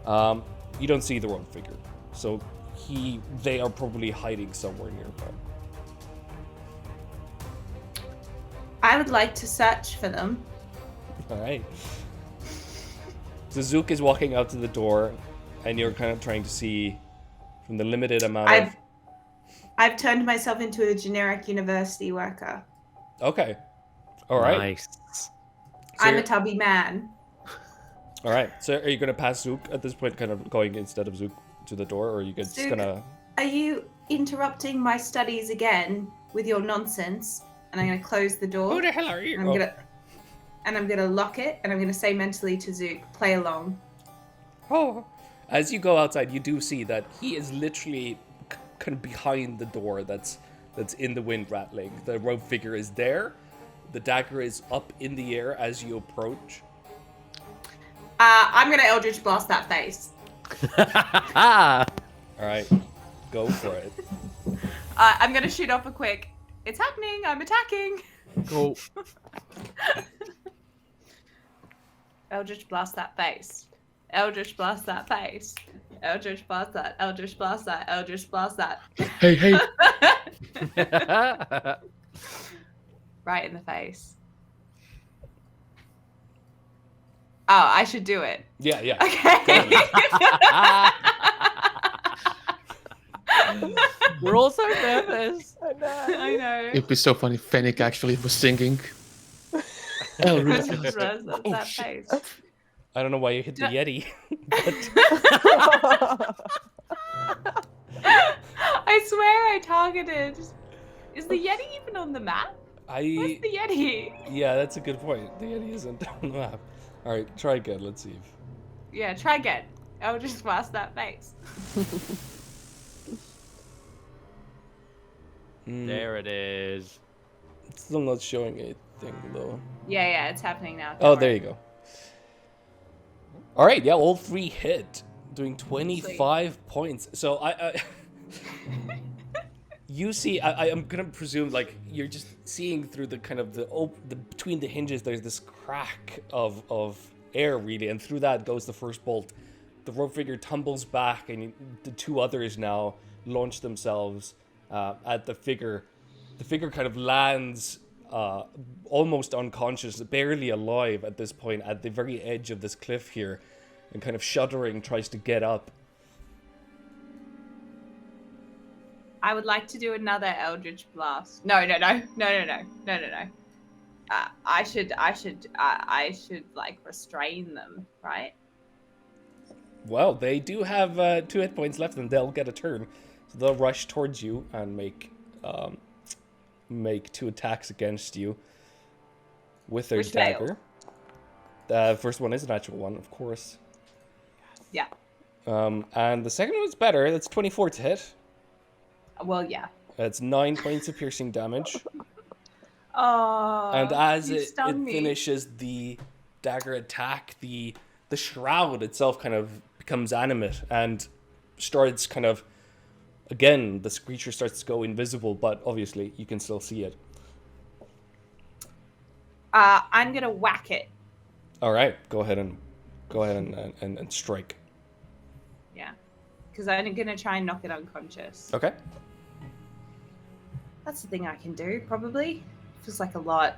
you don't see the robed figure. So they are probably hiding somewhere nearby. I would like to search for them. All right. So Zook is walking out to the door, and you're kind of trying to see from the limited amount I've turned myself into a generic university worker. Okay. All right. Nice. So I'm a tubby man. All right. So are you going to pass Zook at this point, kind of going instead of Zook to the door, or are you just going to... Are you interrupting my studies again with your nonsense? And I'm going to close the door. Who the hell are you? I'm going to lock it, and I'm going to say mentally to Zook, play along. Oh. As you go outside, you do see that he is literally kind of behind the door that's in the wind rattling. The rogue figure is there. The dagger is up in the air as you approach. I'm going to Eldritch Blast that face. All right. Go for it. I'm going to shoot off a quick... It's happening! I'm attacking! Cool. Eldritch Blast that face. Eldritch Blast that face. Eldritch Blast that. Eldritch Blast that. Eldritch Blast that. Hey! Right in the face. Oh, I should do it. Yeah. Okay. We're all so nervous. I know. It'd be so funny if Fennec actually was singing. That face. I don't know why you hit the Yeti. I swear I targeted. Is the Yeti even on the map? Where's the Yeti? Yeah, that's a good point. The Yeti isn't on the map. All right, try again. Let's see. Yeah, try again. I'll just mask that face. There it is. It's still not showing anything though. Yeah, it's happening now. Oh, there you go. All right, yeah, all three hit, doing 25 points. So I you see, I'm gonna presume like you're just seeing through the kind of the between the hinges. There's this crack of air really, and through that goes the first bolt. The rope figure tumbles back, and the two others now launch themselves at the figure. The figure kind of lands almost unconscious, barely alive at this point, at the very edge of this cliff here, and kind of shuddering tries to get up. I would like to do another Eldritch Blast. No. I should like restrain them, right? Well, they do have 2 hit points left, and they'll get a turn, so they'll rush towards you and make 2 attacks against you with their dagger. The first one is a natural one, of course. Yeah. And the second one's better. That's 24 to hit. Well, yeah. That's 9 points of piercing damage. Oh. And as it finishes the dagger attack, the shroud itself kind of becomes animate and starts kind of, again, the creature starts to go invisible, but obviously you can still see it. I'm gonna whack it. All right, go ahead and strike. Yeah, because I'm gonna try and knock it unconscious. Okay. That's the thing I can do, probably. Feels like a lot.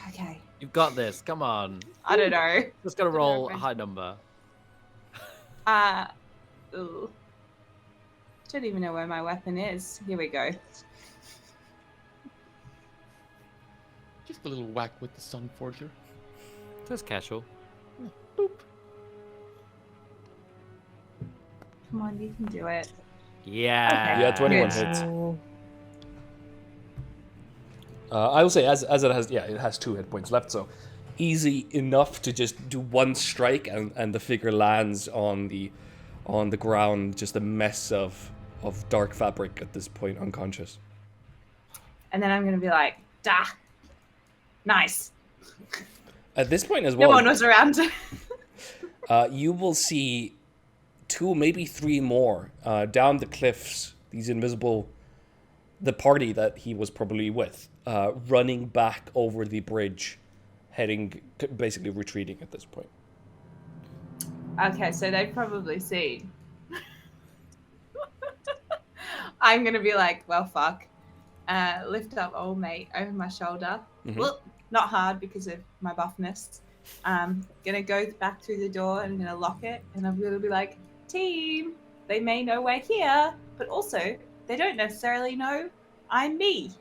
Okay. You've got this. Come on. I don't know. Just gotta roll a high number. Ooh. Don't even know where my weapon is. Here we go. Just a little whack with the Sun Forger. Just casual. Boop. Come on, you can do it. Yeah. Okay. Yeah, 21 hits. I will say, as it has 2 hit points left, so easy enough to just do one strike, and the figure lands on the ground, just a mess of dark fabric at this point, unconscious. And then I'm gonna be like, "Da, nice." At this point as well, No one was around. you will see 2, maybe 3 more down the cliffs. These invisible, the party that he was probably with, running back over the bridge, basically retreating at this point. Okay, so they've probably seen. I'm gonna be like, well, fuck. Lift up old mate over my shoulder. Mm-hmm. Well, not hard because of my buffness. Gonna go back through the door and gonna lock it, and I'm gonna be like, team, they may know we're here, but also they don't necessarily know I'm me.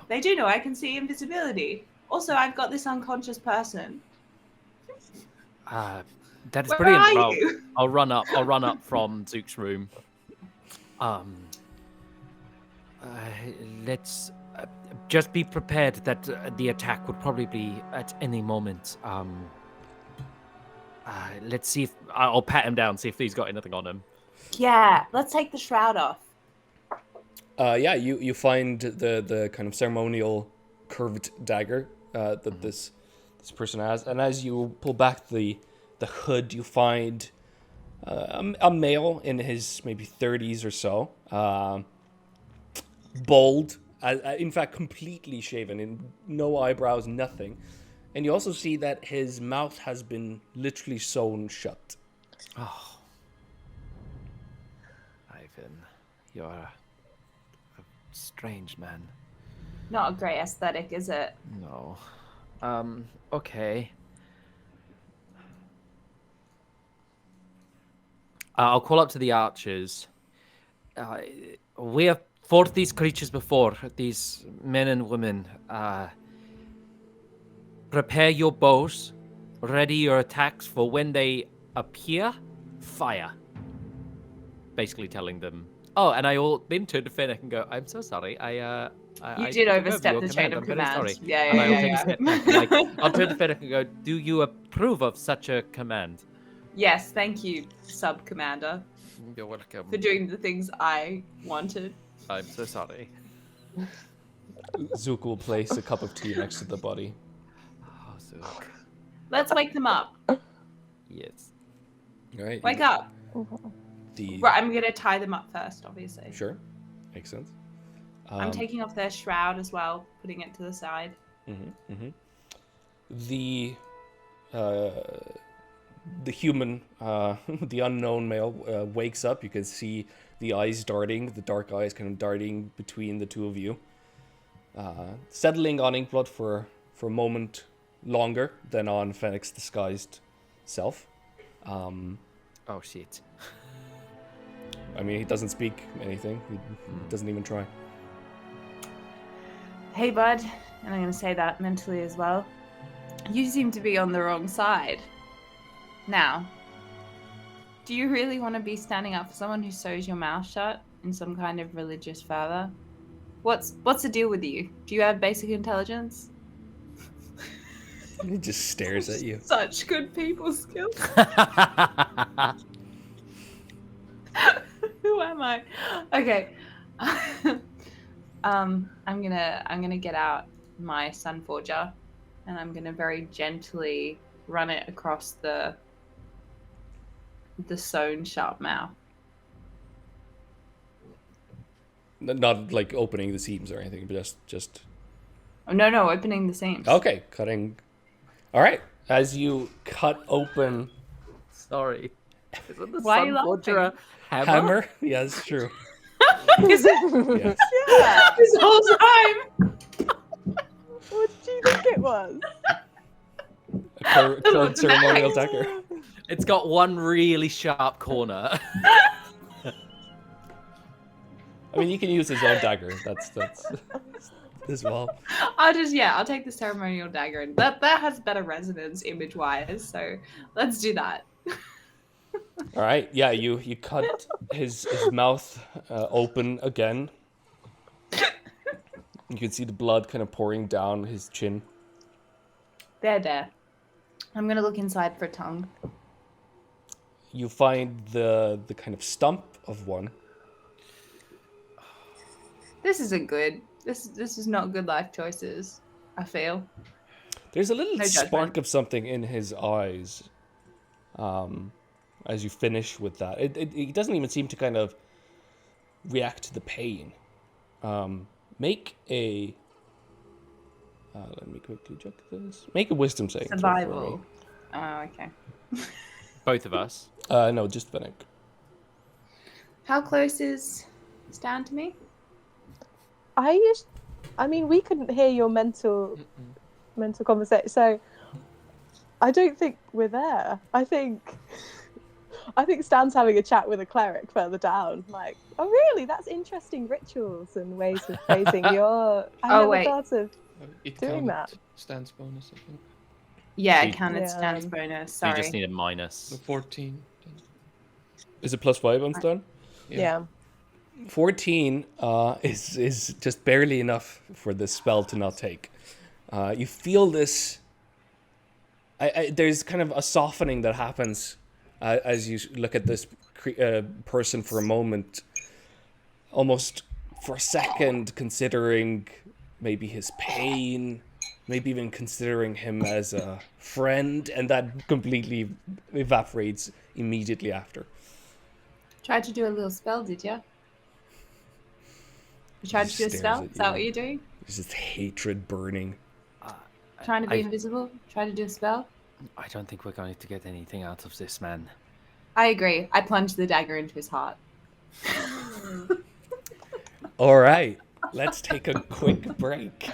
They do know I can see invisibility. Also, I've got this unconscious person. That is Where brilliant. are Well, you? I'll run up from Zook's room. Let's just be prepared that the attack would probably be at any moment. Let's see if I'll pat him down, see if he's got anything on him. Yeah, let's take the shroud off. Yeah, you find the kind of ceremonial curved dagger that this person has, and as you pull back the hood, you find a male in his maybe 30s or so, bald, in fact completely shaven, and no eyebrows, nothing. And you also see that his mouth has been literally sewn shut. Oh, Ivan, you're a strange man. Not a great aesthetic, is it? No. Okay. I'll call up to the archers. We have fought these creatures before, these men and women. prepare your bows, ready your attacks for when they appear, fire. Basically telling them. Oh, and I then turn to Fennec and go, I'm so sorry. You did overstep the chain of I'm very command. sorry. Yeah, And I'll take a step back. And, like, I'll turn to Fennec and go, do you approve of such a command? Yes, thank you, sub-commander, You're welcome. for doing the things I wanted. I'm so sorry. Zook will place a cup of tea next to the body. Oh, Zook. Let's wake them up. Yes. All right. Wake up. Right, I'm going to tie them up first, obviously. Sure. Makes sense. I'm taking off their shroud as well, putting it to the side. The human, the unknown male, wakes up. You can see the eyes darting, the dark eyes kind of darting between the two of you. Settling on Inkblood for a moment longer than on Fennec's disguised self. Oh, shit. I mean, he doesn't speak anything. He doesn't even try. Hey, bud. And I'm going to say that mentally as well. You seem to be on the wrong side. Now, do you really want to be standing up for someone who sews your mouth shut in some kind of religious fervor? What's the deal with you? Do you have basic intelligence? He just stares at you. Such good people skills. Who am I? Okay. I'm gonna get out my Sunforger, and I'm gonna very gently run it across the sewn shut mouth. Not like opening the seams or anything, but just. Oh, no, opening the seams. Okay, cutting. All right, as you cut open. Sorry. Isn't the Why are you Sunforger a Hammer? Yeah, that's true. Is it? Yes. Yeah. This whole time. What did you think it was? A curved ceremonial dagger. It's got one really sharp corner. I mean, you can use his own dagger. That's as well. I'll take the ceremonial dagger, and that has better resonance image wise. So let's do that. All right, yeah, you cut his mouth open again. You can see the blood kind of pouring down his chin. There. I'm gonna look inside for a tongue. You find the kind of stump of one. This isn't good. This is not good life choices, I feel. There's a little No judgment. spark of something in his eyes. As you finish with that, he doesn't even seem to kind of react to the pain. Make a. Let me quickly check this. Make a wisdom saving throw for Survival. me. Oh, okay. Both of us. No, just Fennec. How close is Stan to me? I mean, we couldn't hear your mental conversation, so I don't think we're there. I think Stan's having a chat with a cleric further down. Like, oh really? That's interesting rituals and ways of phrasing your. I never thought of doing that. Stan's bonus, I think. Yeah, So it counted Stan's bonus. Sorry. You just need a minus. The 14. Is it +5 on Stan? Yeah. 14 is just barely enough for this spell to not take. You feel this. There's kind of a softening that happens as you look at this person for a moment, almost for a second, considering maybe his pain, maybe even considering him as a friend, and that completely evaporates immediately after. Tried to do a little spell, did you? You tried to do a Stares spell? at Is that you. what you're doing? There's this hatred burning. Trying to be invisible? Trying to do a spell? I don't think we're going to get anything out of this, man. I agree. I plunged the dagger into his heart. All right, let's take a quick break.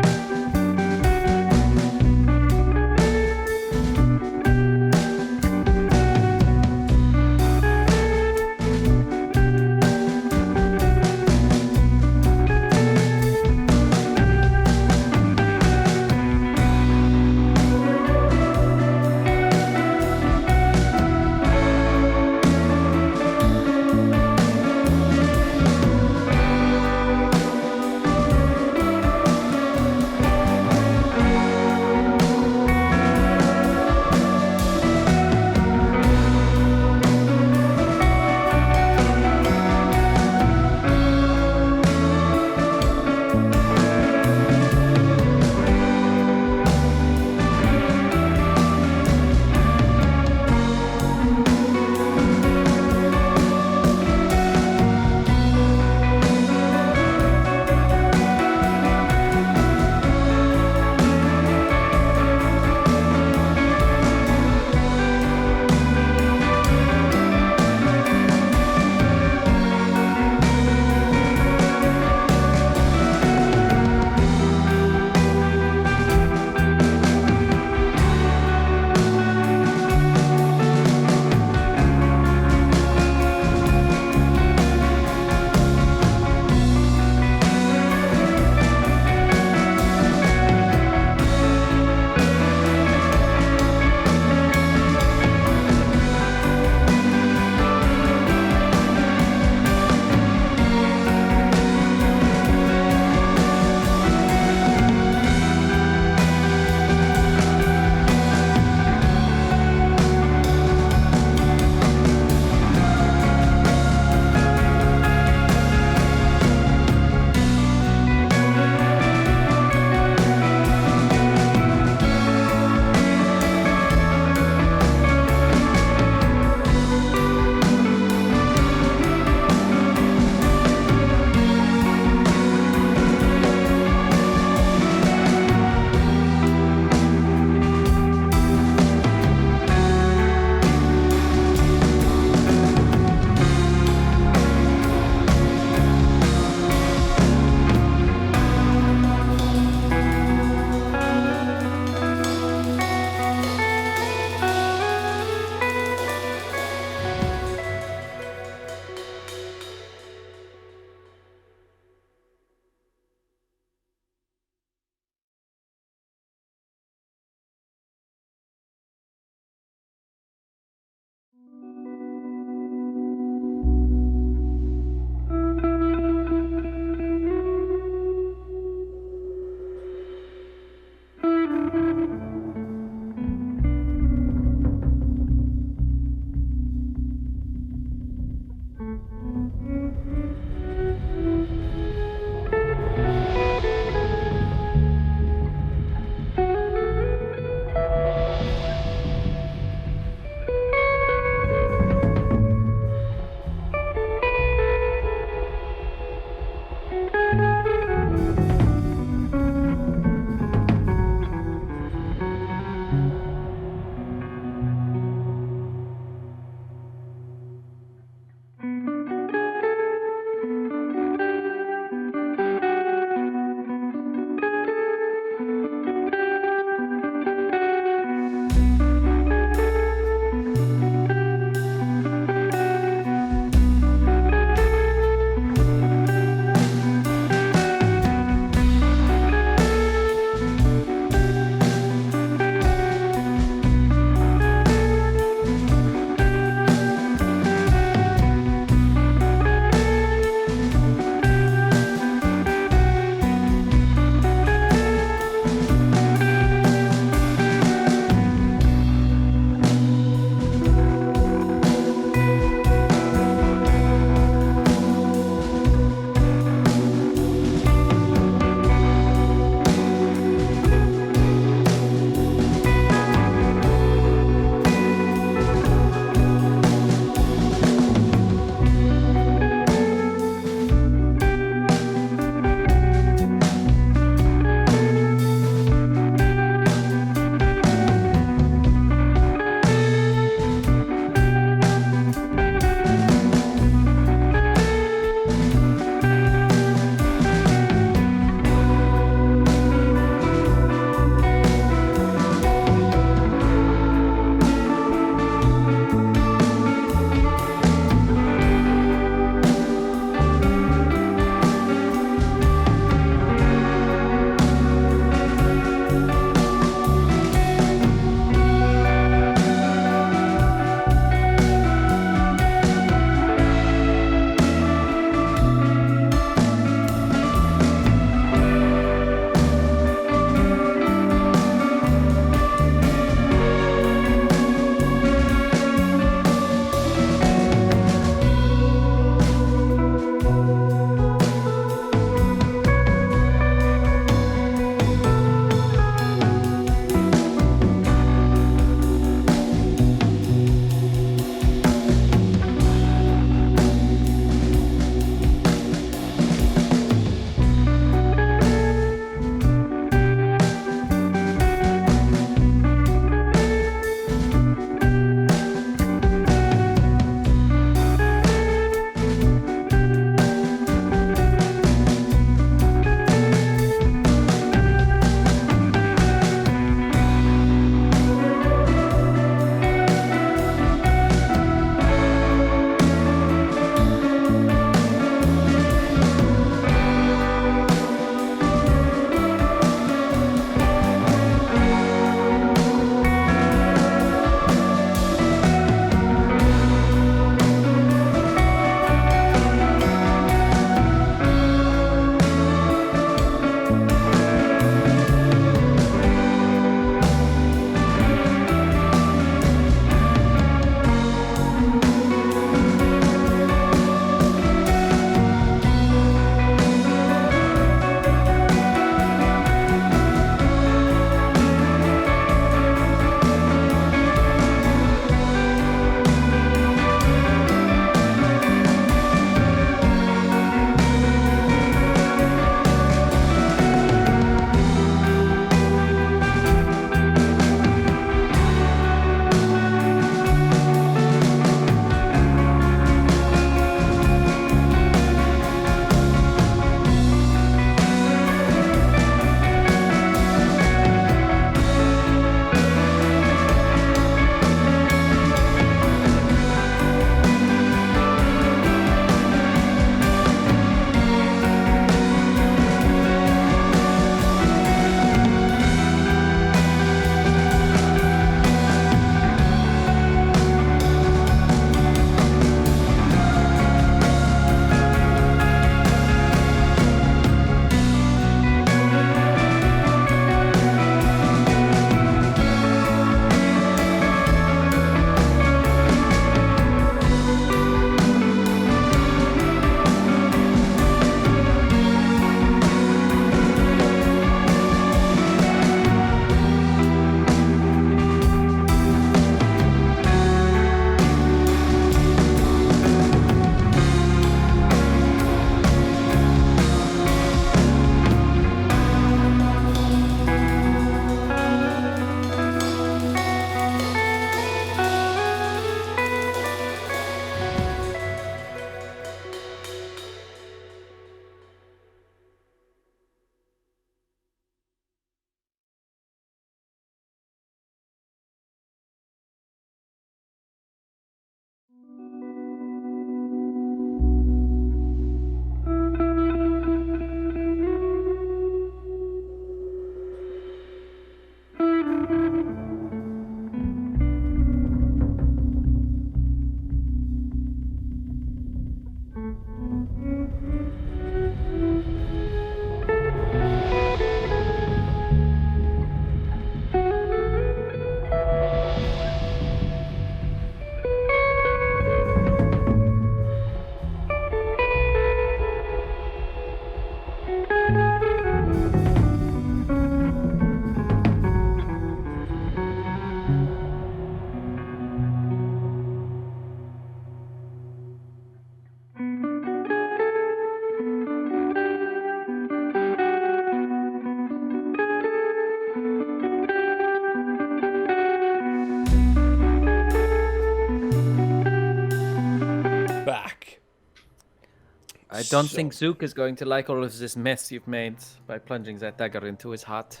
don't think Zook is going to like all of this mess you've made by plunging that dagger into his heart.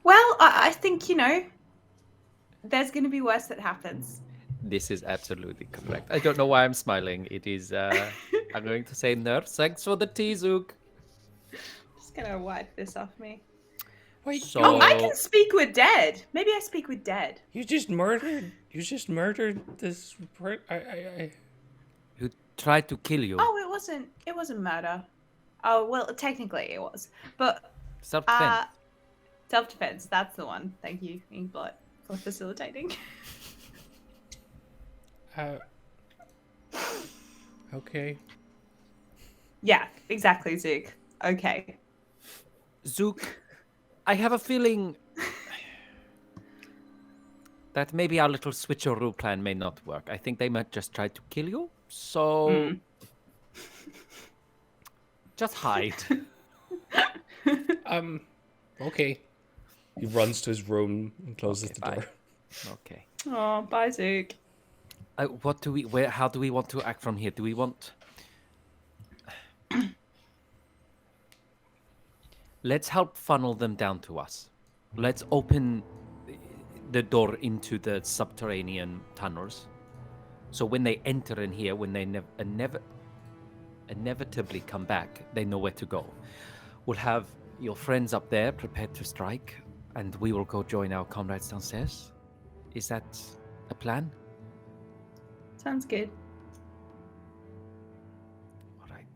Well, I think, there's going to be worse that happens. This is absolutely correct. I don't know why I'm smiling. It is, I'm going to say, nurse, thanks for the tea, Zook. Just going to wipe this off me. Wait, Oh, I can speak with dead. Maybe I speak with dead. You just murdered this. Who tried to kill you? Oh, it wasn't murder. Oh, well, technically it was. But self-defense. Self-defense, that's the one. Thank you, Inkblot, for facilitating. Okay. Yeah, exactly, Zook. Okay. Zook, I have a feeling that maybe our little switcheroo plan may not work. I think they might just try to kill you. So just hide. Okay. He runs to his room and closes the door. Okay. Oh, bye, Zook. How do we want to act from here? Do we want... Let's help funnel them down to us. Let's open the door into the subterranean tunnels. So when they enter in here, when they inevitably come back, they know where to go. We'll have your friends up there prepared to strike, and we will go join our comrades downstairs. Is that a plan? Sounds good. All right.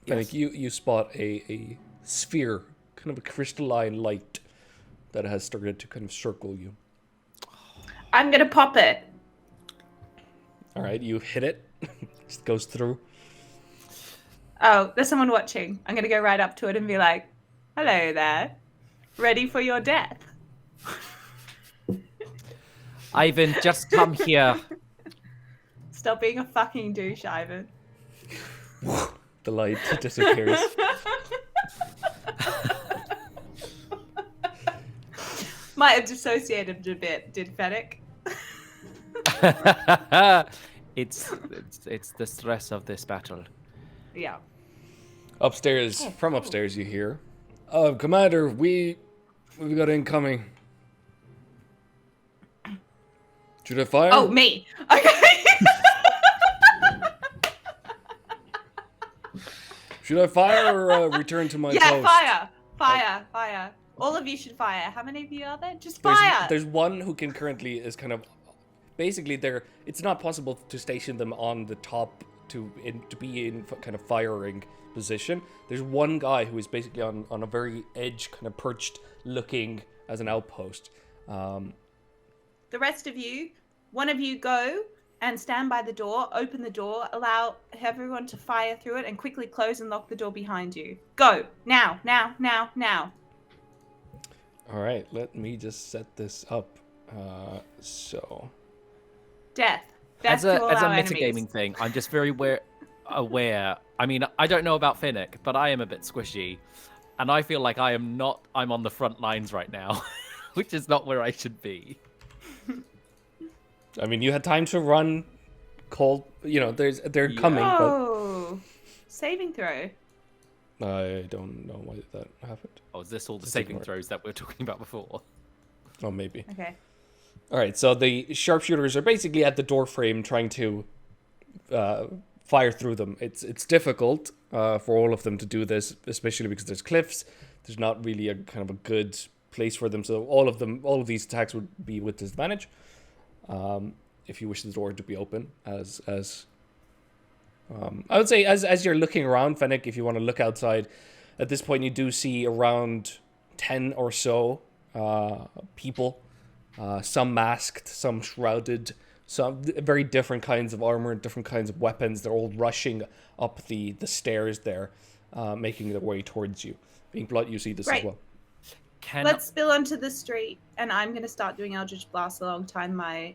Fennec, you spot a sphere, kind of a crystalline light that has started to kind of circle you. I'm gonna pop it. All right, you hit it. Just goes through. Oh, there's someone watching. I'm gonna go right up to it and be like, "Hello there. Ready for your death?" Ivan, just come here. Stop being a fucking douche, Ivan. The light disappears. Might have dissociated a bit, did Fennec? It's the stress of this battle. Yeah. Upstairs, from upstairs, you hear, Commander, we've got incoming. Should I fire? Oh, me. Okay. Should I fire or return to my post? Yeah, fire. All of you should fire. How many of you are there? Just fire. There's one who can currently is kind of, basically it's not possible to station them on the top to be in kind of firing position. There's one guy who is basically on a very edge, kind of perched, looking as an outpost. The rest of you, one of you go and stand by the door, open the door, allow everyone to fire through it, and quickly close and lock the door behind you. Go! Now! Alright, let me just set this up. So... Death. As a enemies. metagaming thing, I'm just very aware. I mean, I don't know about Fennec, but I am a bit squishy. And I feel like I'm on the front lines right now, which is not where I should be. I mean, you had time to run cold. They're coming, but... Saving throw. I don't know why that happened. Oh, is this all the saving throws that we were talking about before? Oh, maybe. Okay. All right, so the sharpshooters are basically at the door frame trying to fire through them. It's difficult for all of them to do this, especially because there's cliffs. There's not really a kind of a good place for them, so all of these attacks would be with disadvantage. If you wish the door to be open, I would say as you're looking around, Fennec, if you want to look outside, at this point you do see around 10 or so people, some masked, some shrouded, some very different kinds of armor, different kinds of weapons. They're all rushing up the stairs there, making their way towards you. Inkblot, you see this as well. Let's spill onto the street, and I'm going to start doing Eldritch Blast alongside my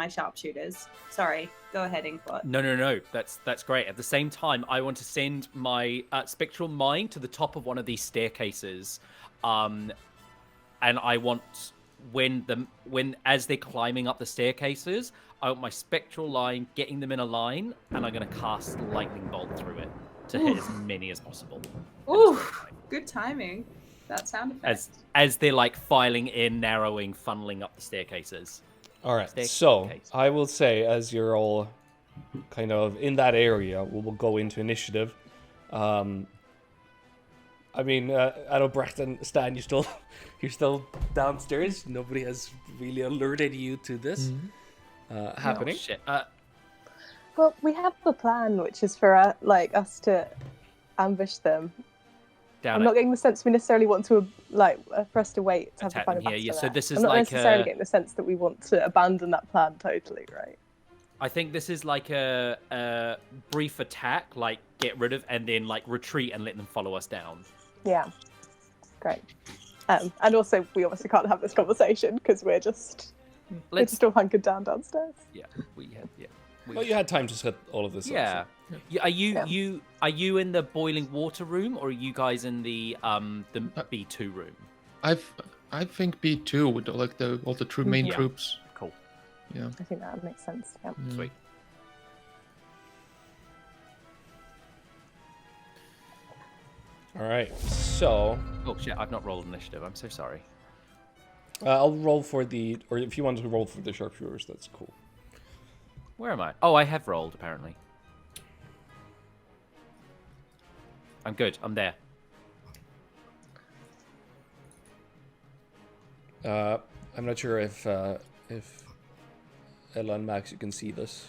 sharpshooters. Sorry, go ahead, Inkblot. No. That's great. At the same time, I want to send my Spectral Mind to the top of one of these staircases, and I want as they're climbing up the staircases, I want my spectral line getting them in a line, and I'm going to cast lightning bolt through it to hit as many as possible. Ooh, good timing. That sound effect. As they're like filing in, narrowing, funneling up the staircases. All right. So I will say, as you're all kind of in that area, we'll go into initiative. I mean, Adalbrecht and Stan, you're still downstairs. Nobody has really alerted you to this happening. Oh, shit. Well, we have a plan, which is for us to ambush them. I'm not getting the sense we necessarily want to for us to wait to have the final battle. Yeah. So this is I'm not necessarily getting the sense that we want to abandon that plan totally, right? I think this is like a brief attack, like get rid of, and then like retreat and let them follow us down. Yeah, great. And also, we obviously can't have this conversation because we're just all hunkered down downstairs. Yeah, Well, you had time to set all of this up. Yeah. Are you in the boiling water room, or are you guys in the B2 room? I think B2 with all the true main troops. Cool. Yeah. I think that makes sense. Yeah. Sweet. All right. So. Oh shit! I've not rolled initiative. I'm so sorry. I'll roll for or if you want to roll for the sharpshooters, that's cool. Where am I? Oh, I have rolled apparently. I'm good. I'm there. I'm not sure if Ella and Max, you can see this.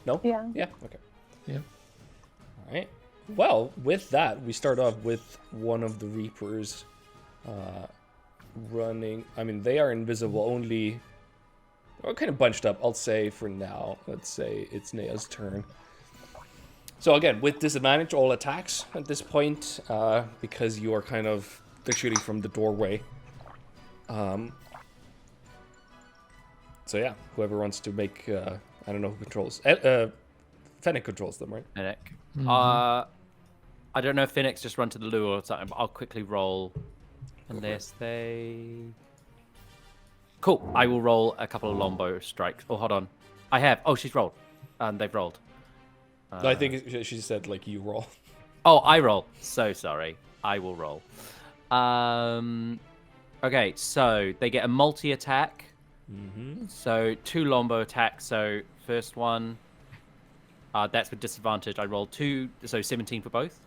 No? Yeah. Yeah? Okay. Yeah. All right. Well, with that, we start off with one of the Reapers running. I mean, they are invisible only... They're kind of bunched up, I'll say, for now. Let's say it's Nea's turn. So again, with disadvantage, all attacks at this point, because you are they're shooting from the doorway. So yeah, whoever wants to make, I don't know who controls. Fennec controls them, right? Fennec. I don't know if Fennec's just run to the loo or something, but I'll quickly roll. Unless they... Cool. I will roll a couple of longbow strikes. Oh, hold on. I have. Oh, she's rolled. They've rolled. I think she said, you roll. Oh, I roll. So sorry. I will roll. Okay, so they get a multi-attack. Mm-hmm. So 2 longbow attacks. So first one, that's with disadvantage. I rolled 2, so 17 for both.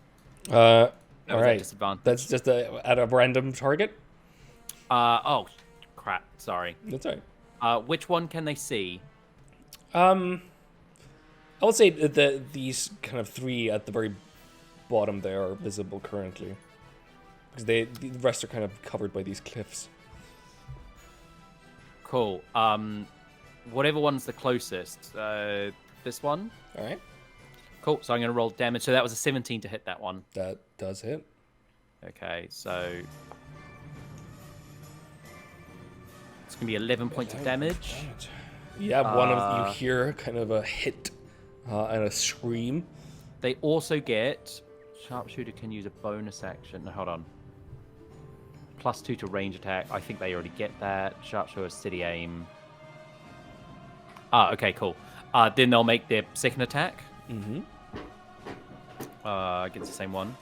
All right. Disadvantage. That's just at a random target? Oh, crap. Sorry. That's all right. Which one can they see? I would say these kind of 3 at the very bottom there are visible currently. Because the rest are kind of covered by these cliffs. Cool. Whatever one's the closest. This one? Alright. Cool. So I'm going to roll damage. So that was a 17 to hit that one. That does hit. Okay, so... It's going to be 11 points of damage. Yeah, one of you hear kind of a hit and a scream. They also get... Sharpshooter can use a bonus action. No, hold on. +2 to range attack. I think they already get that. Sharpshooter, city aim. Okay, cool. Then they'll make their second attack. Mm-hmm. Against the same one.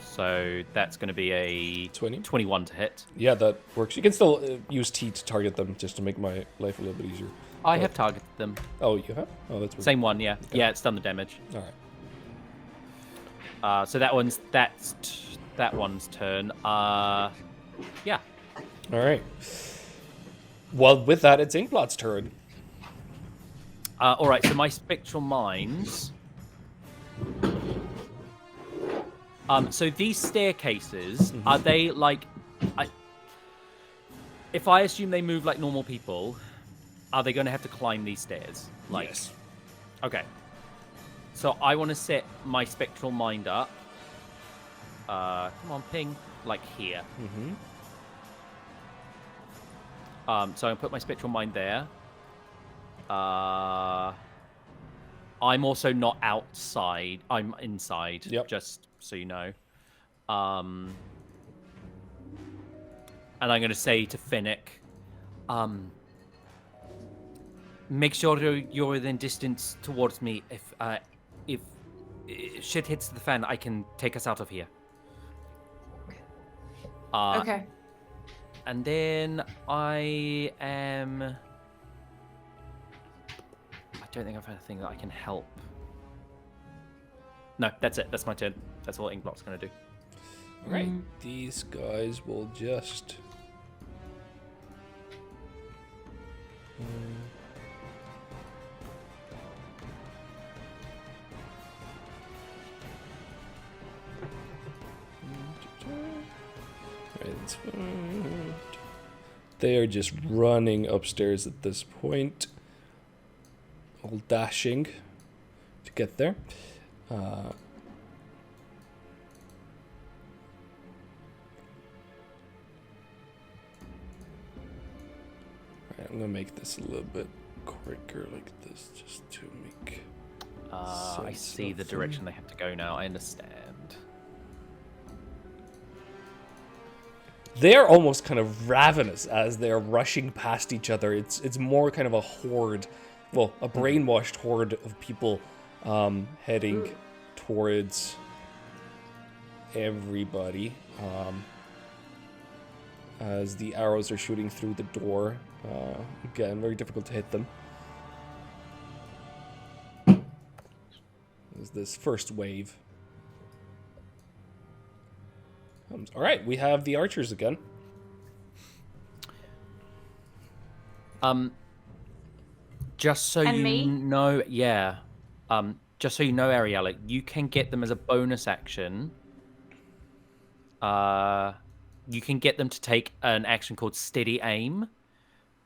So that's going to be a 21 to hit. Yeah, that works. You can still use T to target them just to make my life a little bit easier. I have targeted them. Oh, you have? Oh, that's weird. Same one, yeah. Okay. Yeah, it's done the damage. All right. So that one's turn. Yeah. All right. Well, with that, it's Inkblot's turn. All right. So my spectral minds. So these staircases, are they like? If I assume they move like normal people, are they going to have to climb these stairs? Like, yes. Okay. So I want to set my spectral mind up. Come on, ping. Like here. Mm-hmm. So I'm going to put my spectral mind there. I'm also not outside. I'm inside. Yep. Just so you know. and I'm going to say to Fennec, make sure you're within distance towards me. If shit hits the fan, I can take us out of here. Okay. And then I don't think I've had a thing that I can help. No, that's it. That's my turn. That's all Inkblock's going to do. All right. These guys will just... They are just running upstairs at this point, all dashing to get there. Right, I'm gonna make this a little bit quicker, like this, just to make. I see the direction they have to go now. I understand. They're almost kind of ravenous as they're rushing past each other. It's more kind of a horde, well, a brainwashed horde of people heading towards everybody as the arrows are shooting through the door. Again, very difficult to hit them. There's this first wave. All right, we have the archers again. Just so know, just so you know, Ariella, you can get them as a bonus action. You can get them to take an action called Steady Aim,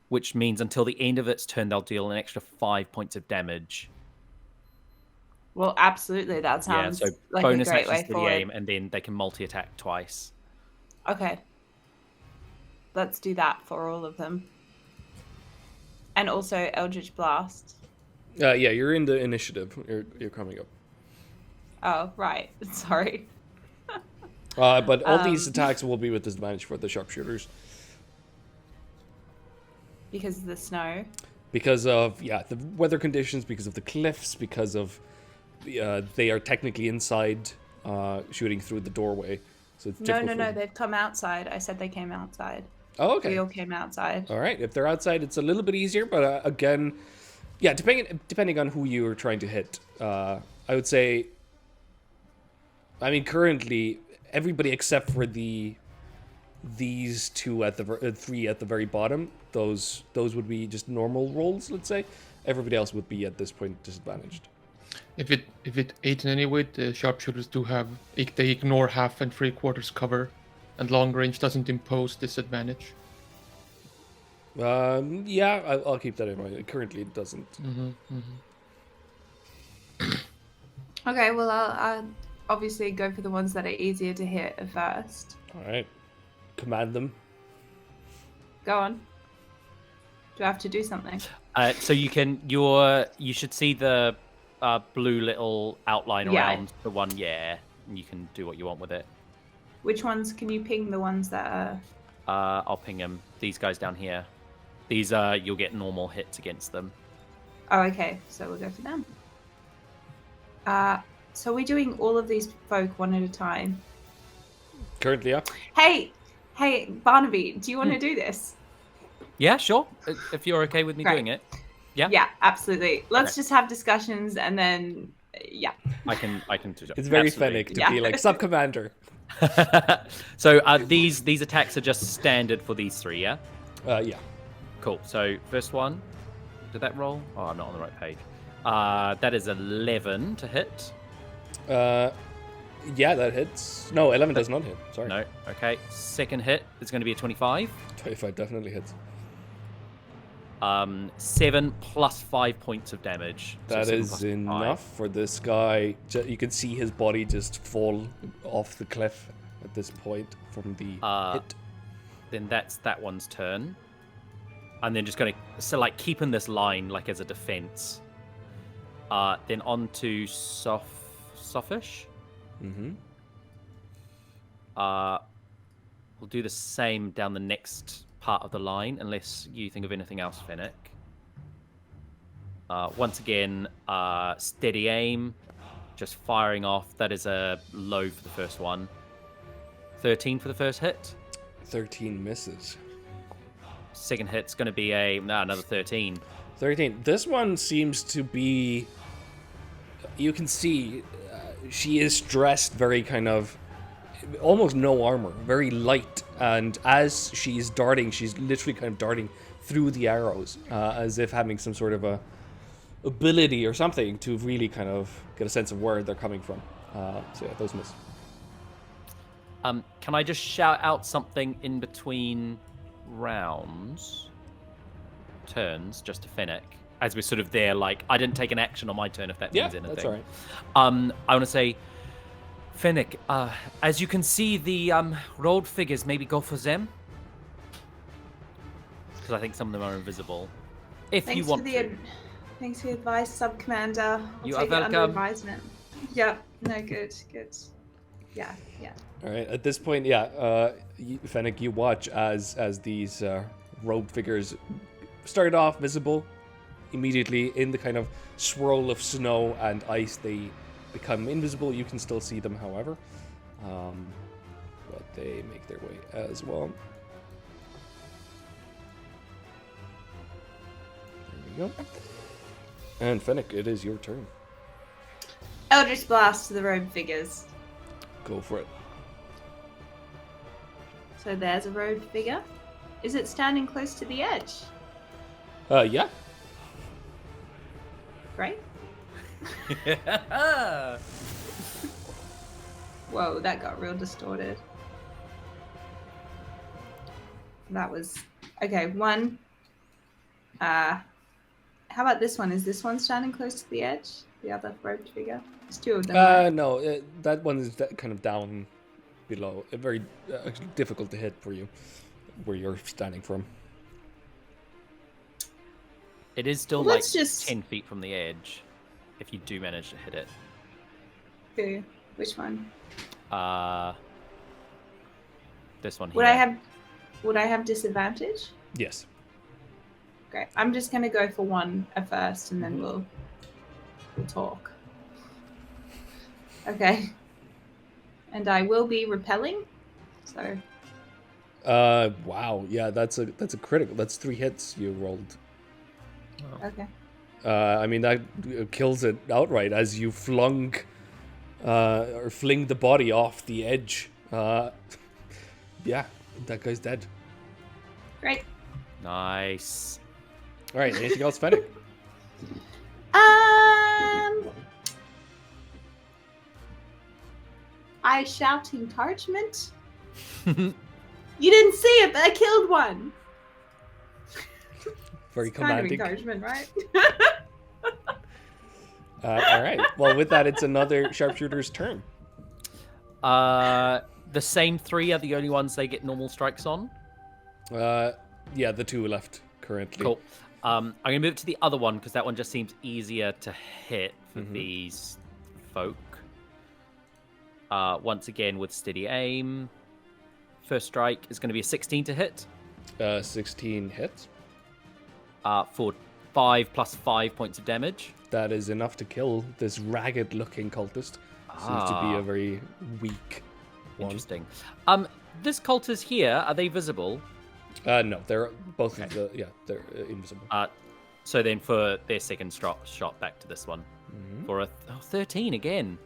which means until the end of its turn, they'll deal an extra 5 points of damage. Well, absolutely. That sounds like a great way forward. Aim, and then they can multi-attack twice. Okay. Let's do that for all of them. And also Eldritch Blast. Yeah, you're in the initiative. You're coming up. Oh, right. Sorry. But all these attacks will be with disadvantage for the sharpshooters. Because of the snow? Because of, the weather conditions, because of the cliffs, because of... they are technically inside, shooting through the doorway. So it's No, they've come outside. I said they came outside. Oh, okay. We all came outside. All right, if they're outside, it's a little bit easier, but again, depending on who you are trying to hit, I would say, I mean, currently, everybody except for these two at the three at the very bottom, those would be just normal rolls, let's say. Everybody else would be at this point disadvantaged. If it aids in any way, the sharpshooters do have, they ignore 1/2 and 3/4 cover, and long range doesn't impose disadvantage. I'll keep that in mind. Currently, it doesn't. Okay, well, I'll obviously go for the ones that are easier to hit at first. All right, command them. Go on. Do I have to do something? So you should see the blue little outline around the one, and you can do what you want with it. Which ones can you ping? The ones that are... I'll ping them. These guys down here. These you'll get normal hits against them. Oh, okay. So we'll go for them. So we're doing all of these folk one at a time. Currently, yeah. Hey, Barnaby, do you want to do this? Yeah, sure. If you're okay with me doing it. Yeah. Yeah, absolutely. Let's just have discussions and then I can do that. It's very Fennec to be like sub-commander. So these attacks are just standard for these three, yeah? Yeah. Cool. So first one, did that roll? Oh, I'm not on the right page. That is 11 to hit. Yeah, that hits. No, 11 does not hit. Sorry. No. Okay. Second hit is going to be a 25. 25 definitely hits. 7 plus 5 points of damage. That is enough for this guy. You can see his body just fall off the cliff at this point from the hit. Then that's that one's turn. And then just going to keeping this line as a defense. Then on to Sophish. Mm-hmm. We'll do the same down the next part of the line, unless you think of anything else, Fennec. Once again, steady aim, just firing off. That is a low for the first one. 13 for the first hit. 13 misses. Second hit's going to be another 13. 13. This one seems to be... You can see she is dressed very kind of... Almost no armor. Very light. And as she's darting, she's literally kind of darting through the arrows. As if having some sort of a ability or something to really kind of get a sense of where they're coming from. So yeah, those miss. Can I just shout out something in between turns, just to Fennec, as we're sort of there, like, I didn't take an action on my turn, if that means anything. That's all right. I want to say, Fennec, as you can see, the rolled figures, maybe go for them, because I think some of them are invisible. If you want to. Thanks for the advice, Sub-Commander. You are welcome. Under advisement. Yep. No, good. Yeah. All right. At this point, Fennec, you watch as these robed figures started off visible. Immediately, in the kind of swirl of snow and ice, they become invisible. You can still see them, however, but they make their way as well. There we go. And Fennec, it is your turn. Eldritch Blast to the robed figures. Go for it. So there's a robed figure. Is it standing close to the edge? Yeah. Great. Whoa, that got real distorted. That was... Okay, one. How about this one? Is this one standing close to the edge? The other robed figure? There's two of them. Right? No, that one is kind of down below. Very difficult to hit for you, where you're standing from. It is still like 10 feet from the edge, if you do manage to hit it. Who? Which one? This one here. Would I have disadvantage? Yes. Great. I'm just gonna go for one at first, and then we'll talk. Okay. And I will be repelling. So. Wow. Yeah, that's a critical. That's 3 hits you rolled. Oh. Okay. I mean, that kills it outright as you fling the body off the edge. Yeah, that guy's dead. Great. Nice. All right, anything else, Fennec? I shout encouragement. You didn't see it, but I killed one. Very commanding. Kind of encouragement, right? All right. Well, with that, it's another sharpshooter's turn. The same 3 are the only ones they get normal strikes on? Yeah, the 2 left currently. Cool. I'm going to move to the other one because that one just seems easier to hit for these folk. Once again, with steady aim. First strike is going to be a 16 to hit. 16 hits. For 5 plus 5 points of damage. That is enough to kill this ragged-looking cultist. Seems to be a very weak one. Interesting. This cultist here, are they visible? No, they're both they're invisible. So then for their second shot back to this one. For a 13 again.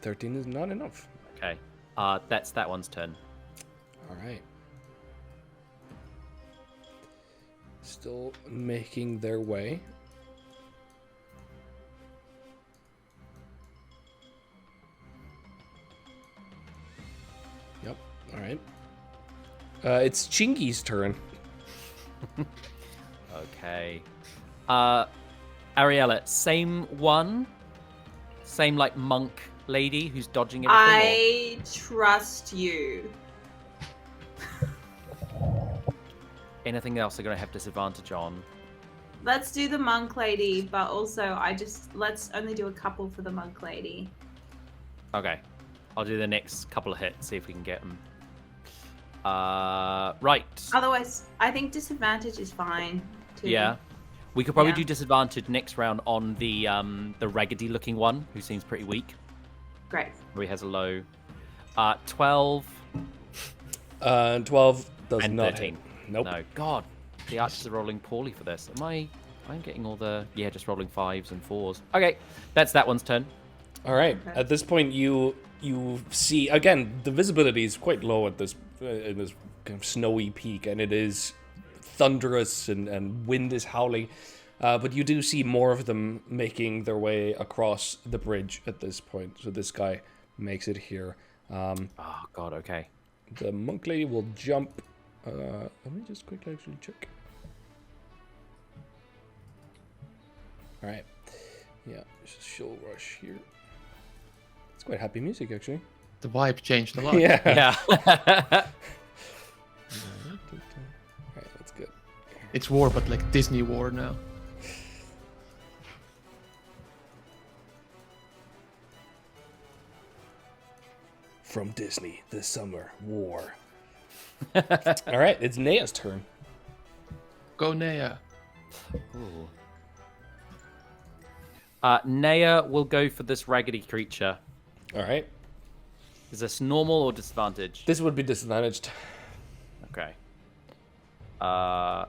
13 is not enough. Okay. That's that one's turn. All right. Still making their way. Yep. All right. It's Chingy's turn. Okay. Ariella, same one? Same, like, monk lady who's dodging everything? I trust you. Anything else they're going to have disadvantage on? Let's do the monk lady, but also let's only do a couple for the monk lady. Okay. I'll do the next couple of hits, see if we can get them. Right. Otherwise, I think disadvantage is fine too. Yeah. We could probably do disadvantage next round on the raggedy-looking one, who seems pretty weak. Great. Who he has a low. 12. 12 does and not 13. hit. Nope. No. God, the archers are rolling poorly for this. I'm getting all the... Yeah, just rolling 5s and 4s. Okay, that's that one's turn. All right. Okay. At this point, you see, again, the visibility is quite low at this in this kind of snowy peak, and it is thunderous and wind is howling. But you do see more of them making their way across the bridge at this point. So this guy makes it here. Oh, God, okay. The monk lady will jump. Let me just quickly actually check. All right. Yeah, she'll rush here. It's quite happy music, actually. The vibe changed a lot. Yeah. Yeah. Alright, that's good. It's war, but like Disney war now. From Disney, the summer war. Alright, it's Nea's turn. Go Nea. Ooh. Nea will go for this raggedy creature. Alright. Is this normal or disadvantage? This would be disadvantaged. Okay. So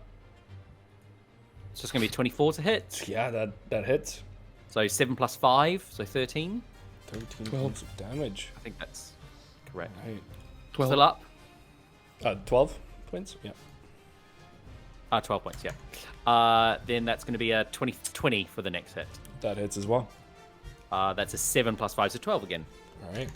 it's going to be 24 to hit. Yeah, that hits. So 7 plus 5, so 13. 13 12. points of damage. I think that's correct. Right. 12. Still up? 12 points? Yeah. 12 points, yeah. Then that's going to be a 20 for the next hit. That hits as well. That's a 7 plus 5, so 12 again. Alright.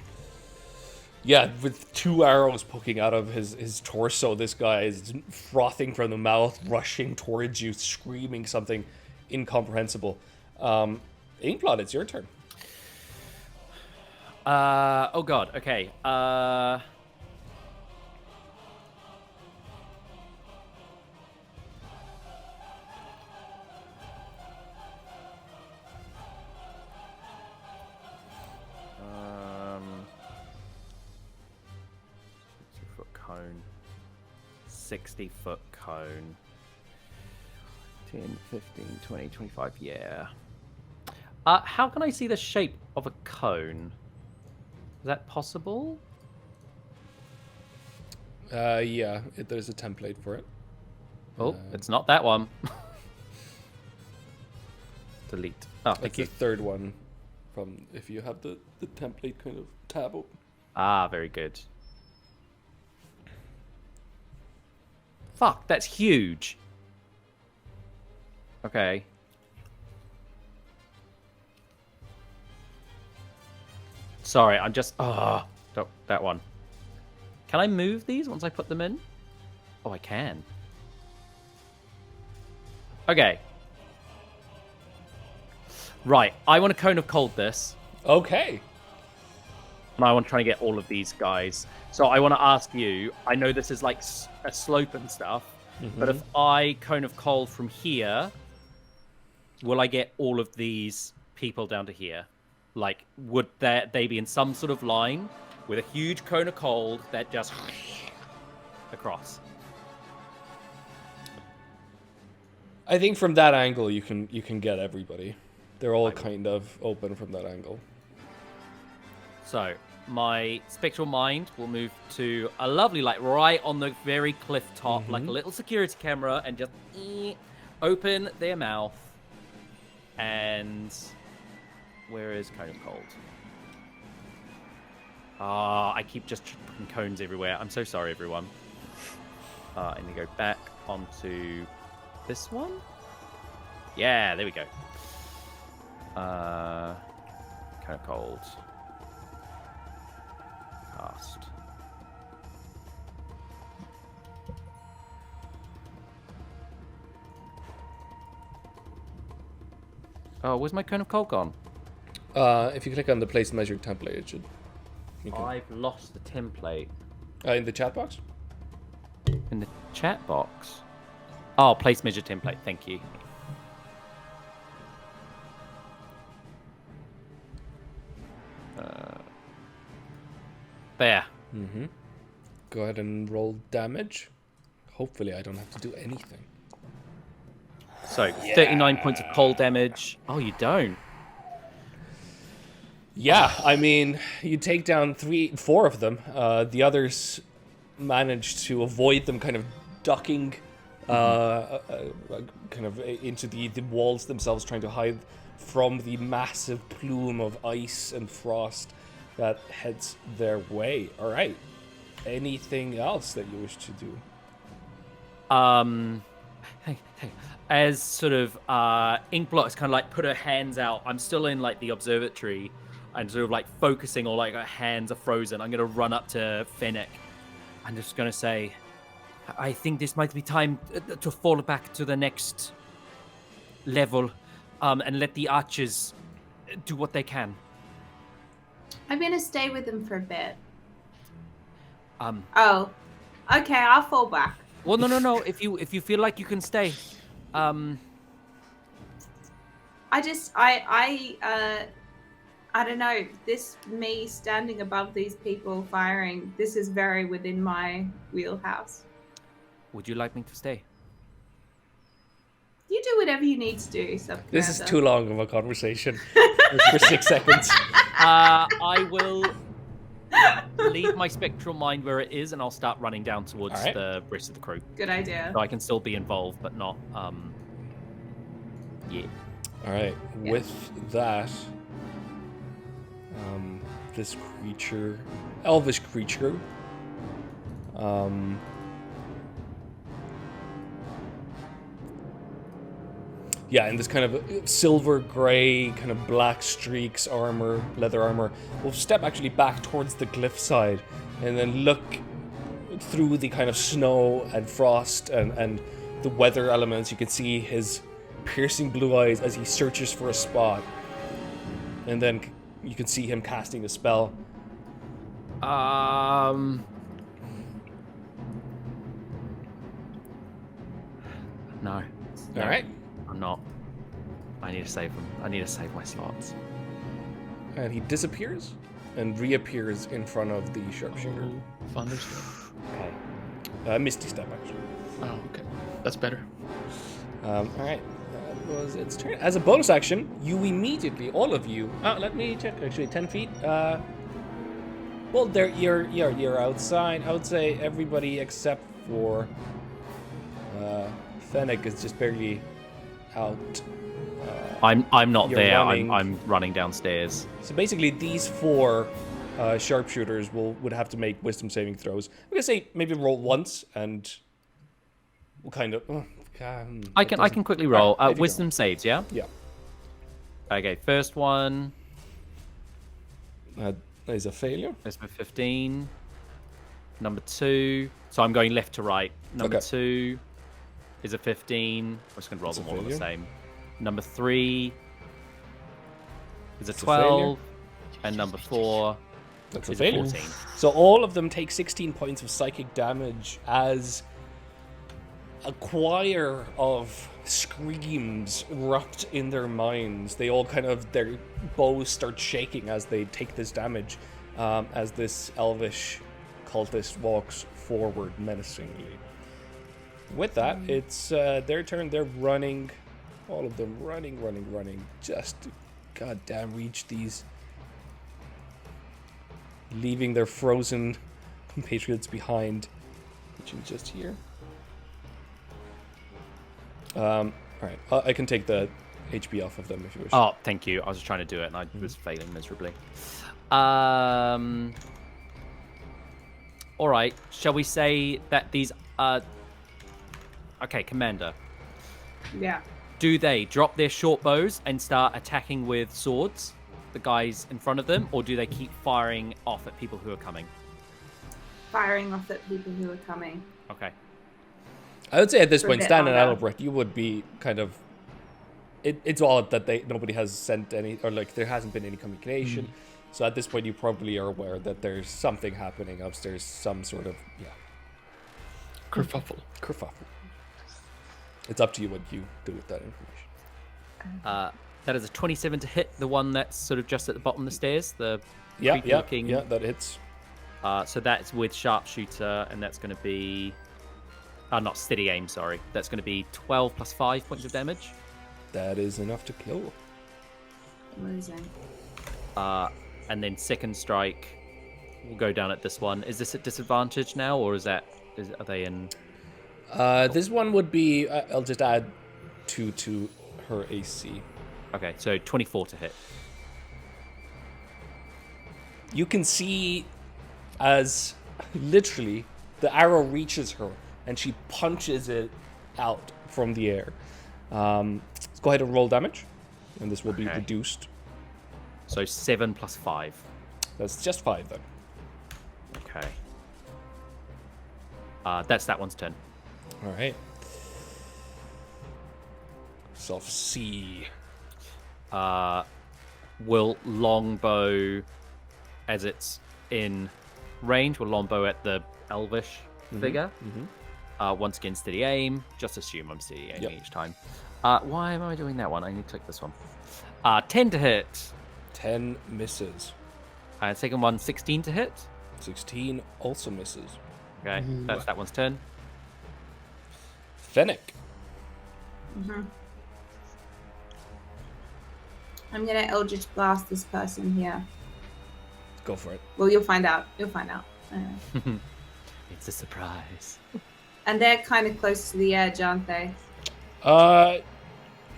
Yeah, with 2 arrows poking out of his torso, this guy is frothing from the mouth, rushing towards you, screaming something incomprehensible. Inkblot, it's your turn. Oh god, okay. Cone, 60-foot cone, 10, 15, 20, 25, yeah. How can I see the shape of a cone? Is that possible? Yeah, there's a template for it. Oh, it's not that one. Delete. Oh, thank That's you. the third one from if you have the template kind of tab open. Ah, very good. Fuck, that's huge. Okay. Sorry, I'm just... Oh, that one. Can I move these once I put them in? Oh, I can. Okay. Right, I want a cone of cold this. Okay. And I want to try and get all of these guys. So I want to ask you, I know this is like a slope and stuff, but if I cone of cold from here, will I get all of these people down to here? Like, would they be in some sort of line with a huge cone of cold that just across? I think from that angle you can get everybody. They're all kind of open from that angle. So my spectral mind will move to a lovely, like right on the very cliff top, like a little security camera, and just open their mouth. And where is cone of cold? Ah, I keep just putting cones everywhere. I'm so sorry, everyone. And then go back onto this one. Yeah, there we go. Cone of cold. Cast. Oh, where's my cone of cold gone? If you click on the place measured template, it should. I've lost the template. In the chat box? In the chat box? Oh, place measure template. Thank you. There. go ahead and roll damage. Hopefully I don't have to do anything. So 39 points of cold damage. Oh, you don't. Yeah, I mean, you take down 4 of them. The others manage to avoid them kind of ducking kind of into the walls themselves, trying to hide from the massive plume of ice and frost that heads their way. All right. Anything else that you wish to do? Hey. As sort of Inkblot's kind of like put her hands out. I'm still in like the observatory and sort of like focusing, or like her hands are frozen. I'm gonna run up to Fennec. I'm just gonna say, I think this might be time to fall back to the next level, and let the archers do what they can. I'm gonna stay with them for a bit. Oh, okay. I'll fall back. Well, no. If you feel like you can stay, I don't know. Me standing above these people firing, this is very within my wheelhouse. Would you like me to stay? You do whatever you need to do. This is too long of a conversation for 6 seconds. I will leave my spectral mind where it is, and I'll start running down towards the rest of the crew. Good idea. So I can still be involved, but not. Yeah. All right. Yeah. With that, this creature, elvish creature, yeah, in this kind of silver gray, kind of black streaks armor, leather armor, will step actually back towards the glyph side and then look through the kind of snow and frost and the weather elements. You can see his piercing blue eyes as he searches for a spot. And then you can see him casting a spell. No. All right. I'm not. I need to save them. I need to save my slots. And he disappears and reappears in front of the sharpshooter. Thunderstep. Okay. Misty Step, actually. Oh, okay. That's better. All right. That was its turn. As a bonus action, you immediately, all of you... let me check, actually. 10 feet. Well, you're outside. I would say everybody except for... Fennec is just barely... out. I'm not there. I'm running downstairs. So basically, these 4 sharpshooters would have to make wisdom saving throws. I'm gonna say maybe roll once, and we'll kind of. I can quickly roll. Wisdom saves, yeah. Yeah. Okay, first one. That is a failure. That's my 15. Number 2. So I'm going left to right. Number 2. Is a 15. I'm just going to roll them all the same. Number 3 is a 12. And number 4 is a 14. So all of them take 16 points of psychic damage as a choir of screams erupt in their minds. They all kind of, their bows start shaking as they take this damage, as this elvish cultist walks forward menacingly. With that, it's their turn. They're running, all of them running, just to goddamn reach these, leaving their frozen compatriots behind, which is just here. All right, I can take the HP off of them if you wish. Oh, thank you. I was just trying to do it, and I was failing miserably. All right, shall we say that these okay, Commander. Yeah. Do they drop their short bows and start attacking with swords, the guys in front of them, or do they keep firing off at people who are coming? Firing off at people who are coming. Okay. I would say at this point, Stan and Albrecht, you would be kind of... It's odd that nobody has sent any, or like there hasn't been any communication. So at this point, you probably are aware that there's something happening upstairs, some sort of, Kerfuffle. It's up to you what you do with that information. That is a 27 to hit, the one that's sort of just at the bottom of the stairs. The yeah, that hits. So that's with sharpshooter, and that's going to be... not steady aim, sorry. That's going to be 12 plus 5 points of damage. That is enough to kill. Amazing. And then second strike will go down at this one. Is this at disadvantage now, or are they in... This one would be... I'll just add 2 to her AC. Okay, so 24 to hit. You can see as literally the arrow reaches her and she punches it out from the air. Let's go ahead and roll damage, and this will be reduced. So 7 plus 5. That's just 5 then. Okay. That's that one's turn. All right. Self C. Will longbow, as it's in range, will longbow at the elvish figure. Once again, steady aim. Just assume I'm steady aiming each time. Why am I doing that one? I need to click this one. 10 to hit. 10 misses. And second one, 16 to hit. 16 also misses. Okay, that's that one's turn. Fennec. I'm gonna Eldritch Blast this person here. Go for it. Well, you'll find out. It's a surprise. And they're kind of close to the edge, aren't they?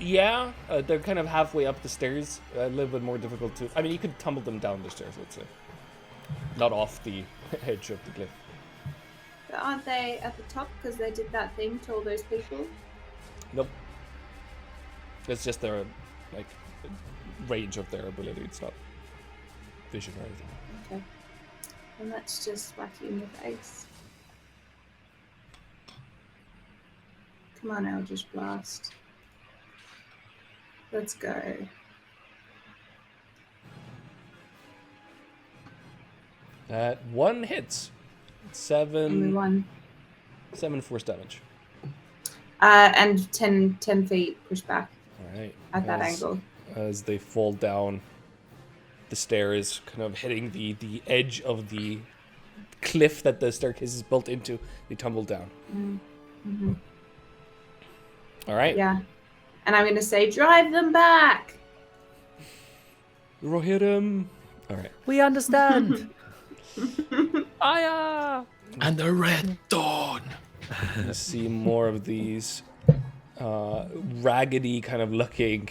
Yeah. They're kind of halfway up the stairs. A little bit more difficult to... I mean, you could tumble them down the stairs, let's say. Not off the edge of the cliff. But aren't they at the top because they did that thing to all those people? Nope. It's just their, like, range of their ability. It's not vision or anything. Okay. And let's just whack you in the face. Come on, Eldritch Blast. Let's go. That one hits. Only one. 7 force damage. And 10 feet push back. All right. At that angle. As they fall down the stairs, kind of hitting the edge of the cliff that the staircase is built into, they tumble down. All right. Yeah. And I'm going to say, drive them back. Rohirrim. All right. We understand. Aya! And the Red Dawn. You see more of these raggedy kind of looking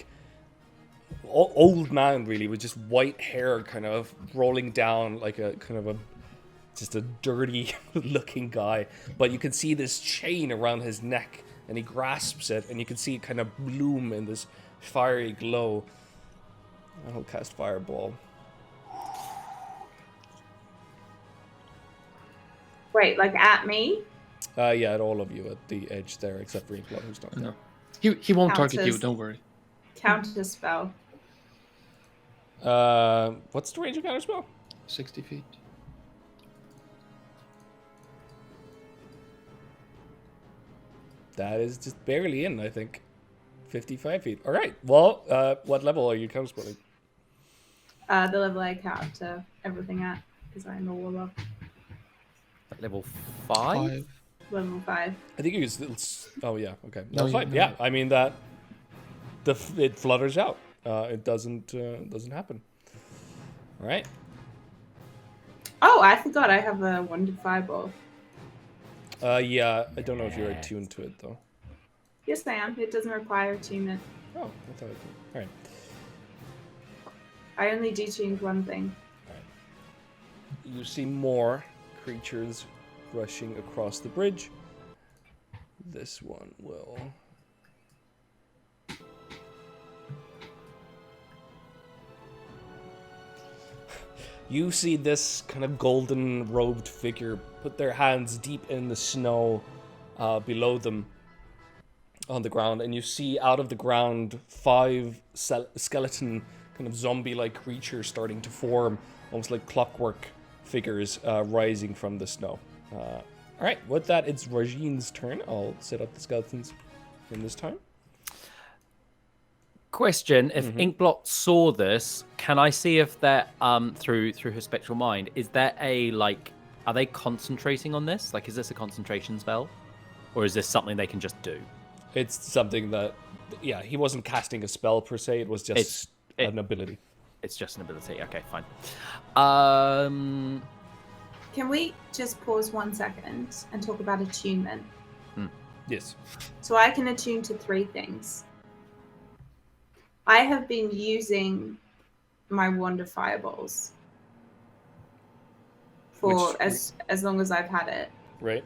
old man, really, with just white hair kind of rolling down like a kind of just a dirty looking guy. But you can see this chain around his neck, and he grasps it, and you can see it kind of bloom in this fiery glow. I'll cast Fireball. Wait, like at me? Yeah, at all of you at the edge there, except for Inkblot, who's not there. No. He won't Counters. target you, don't worry. Counter spell. What's the range of counter spell? 60 feet. That is just barely in, I think. 55 feet. All right. Well, what level are you counterspelling? The level I counter everything at, because I'm a warlock. Level 5? Level 5. I think you still... Oh, yeah. Okay. No, Level 5. no. Yeah, I mean that... It flutters out. It doesn't happen. All right. Oh, I forgot I have a wondered fireball. Yeah, I don't know if you're attuned to it, though. Yes, I am. It doesn't require attunement. Oh, I thought it did. All right. I only detuned one thing. You see more creatures rushing across the bridge. This one will... You see this kind of golden-robed figure put their hands deep in the snow below them on the ground, and you see out of the ground 5 skeleton kind of zombie-like creatures starting to form, almost like clockwork figures rising from the snow. All right, with that, it's Rajine's turn. I'll set up the skeletons in this time. Question: if Inkblot saw this, can I see if that through her spectral mind, is that a like Are they concentrating on this? Like, is this a concentration spell? Or is this something they can just do? It's something that, yeah, he wasn't casting a spell per se. It was just an ability. It's just an ability. Okay, fine. Can we just pause 1 second and talk about attunement? Yes. So I can attune to 3 things. I have been using my wand of fireballs for as long as I've had it. Right.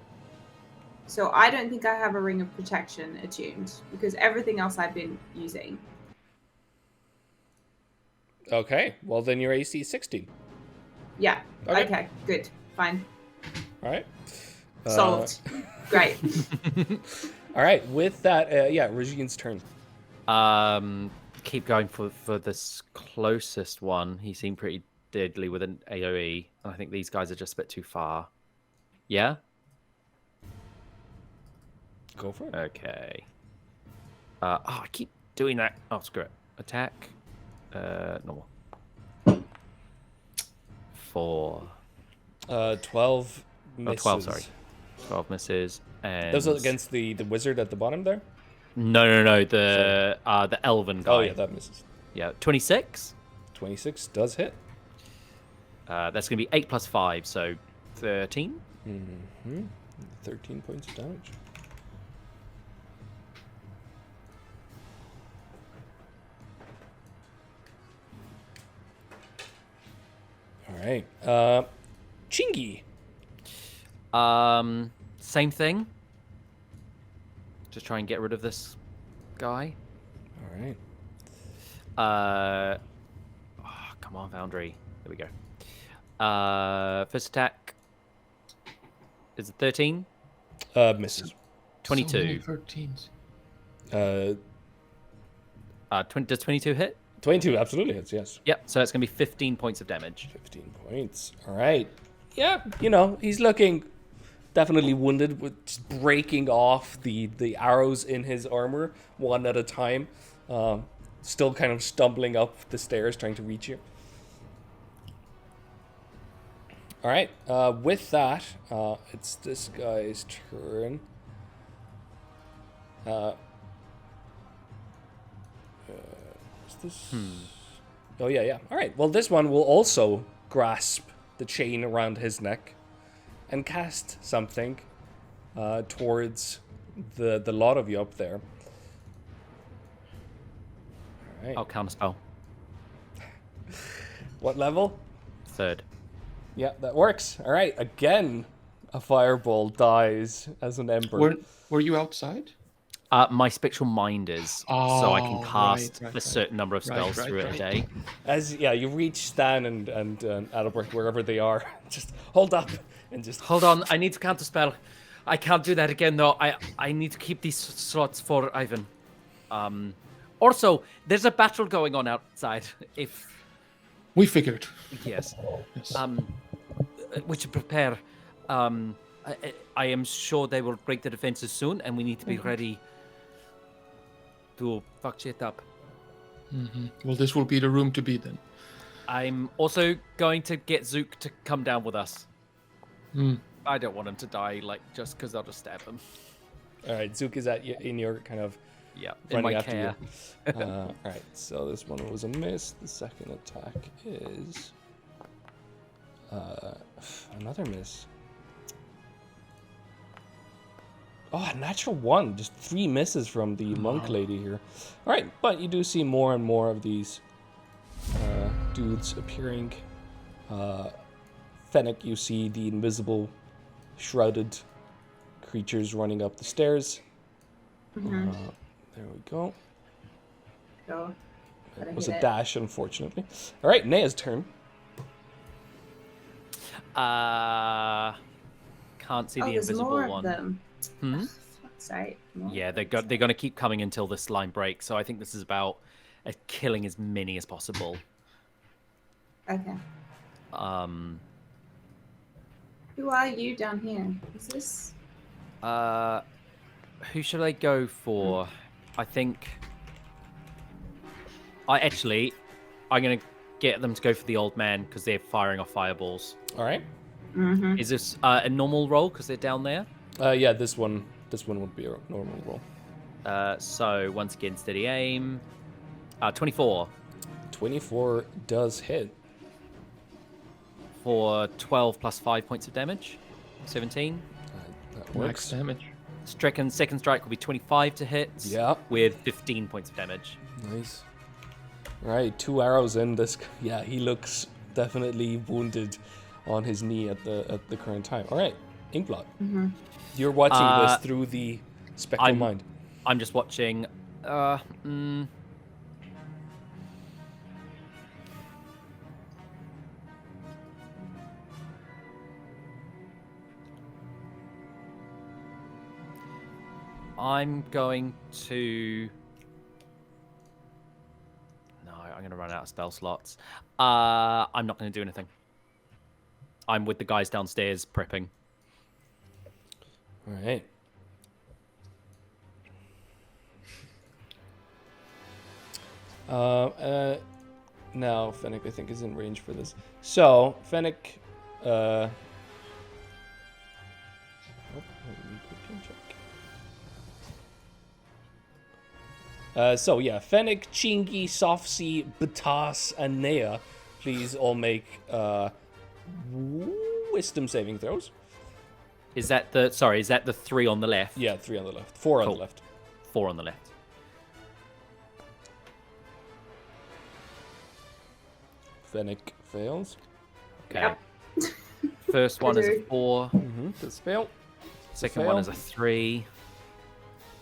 So I don't think I have a ring of protection attuned because everything else I've been using. Okay. Well, then your AC is 16. Yeah. Okay. Good. Fine. All right. Solved. Great. All right. With that, Regine's turn. Keep going for this closest one. He seemed pretty deadly with an AoE. I think these guys are just a bit too far. Yeah? Go for it. Okay. I keep doing that. Oh, screw it. Attack. Normal. 4. 12 misses. 12, sorry. 12 misses. And those are against the wizard at the bottom there? No. The elven guy. Oh, yeah, that misses. Yeah, 26? 26 does hit. That's going to be 8 plus 5, so 13? 13 points of damage. All right. Chingy. Same thing. Just try and get rid of this guy. All right. Come on, Foundry. There we go. First attack is it 13? Misses. 22. So many 13s. Does 22 hit? 22 absolutely hits, yes. Yep, so it's going to be 15 points of damage. 15 points. All right. Yeah, he's looking definitely wounded, with just breaking off the arrows in his armor one at a time. Still kind of stumbling up the stairs trying to reach you. All right. With that, it's this guy's turn. Is this? Oh yeah. All right. Well, this one will also grasp the chain around his neck and cast something towards the lot of you up there. All right. I'll counterspell. What level? 3rd. Yeah, that works. All right. Again, a fireball dies as an ember. Were you outside? My spectral mind is, so I can cast a certain number of spells through it a day. You reach Stan and Adalbert, wherever they are, just hold up and just... Hold on, I need to counterspell. I can't do that again, though. I need to keep these slots for Ivan. Also, there's a battle going on outside. If we figured. Yes. We should prepare. I am sure they will break the defenses soon, and we need to be ready to fuck shit up. Mm-hmm. Well, this will be the room to be then. I'm also going to get Zook to come down with us. I don't want him to die, just because I'll just stab him. All right, Zook is in your kind of in my care. All right, so this one was a miss. The second attack is another miss. Oh, a natural 1. Just 3 misses from the monk lady here. All right, but you do see more and more of these dudes appearing. Fennec, you see the invisible, shrouded creatures running up the stairs. There we go. It was a dash, unfortunately. All right, Nea's turn. Can't see the invisible more one. Of them. Sorry. Yeah, they're going to keep coming until this line breaks. So I think this is about killing as many as possible. Okay. Who are you down here? Is this? Who should I go for? I think. I'm going to get them to go for the old man because they're firing off fireballs. All right. Mm-hmm. Is this a normal roll because they're down there? Yeah, this one would be a normal roll. So once again, steady aim. 24 24 does hit. for 12 plus 5 points of damage. 17. That Max works. damage. Second strike will be 25 to hit. Yeah. With 15 points of damage. Nice. Right, 2 arrows in this. Yeah, he looks definitely wounded on his knee at the current time. All right, Inkblot. Mm-hmm. You're watching this through the spectral mind. I'm just watching. I'm going to. No, I'm going to run out of spell slots. I'm not going to do anything. I'm with the guys downstairs prepping. All right. Now Fennec, I think, is in range for this. So Fennec, let me quickly check. So yeah, Fennec, Chingy, Sofsy, Batas, and Nea, please all make wisdom saving throws. Is that the 3 on the left? Yeah, 3 on the left, 4 on the left. 4 on the left. Fennec fails. Okay. Yep. First one is a 4. That's a fail. Second fail. one is a 3.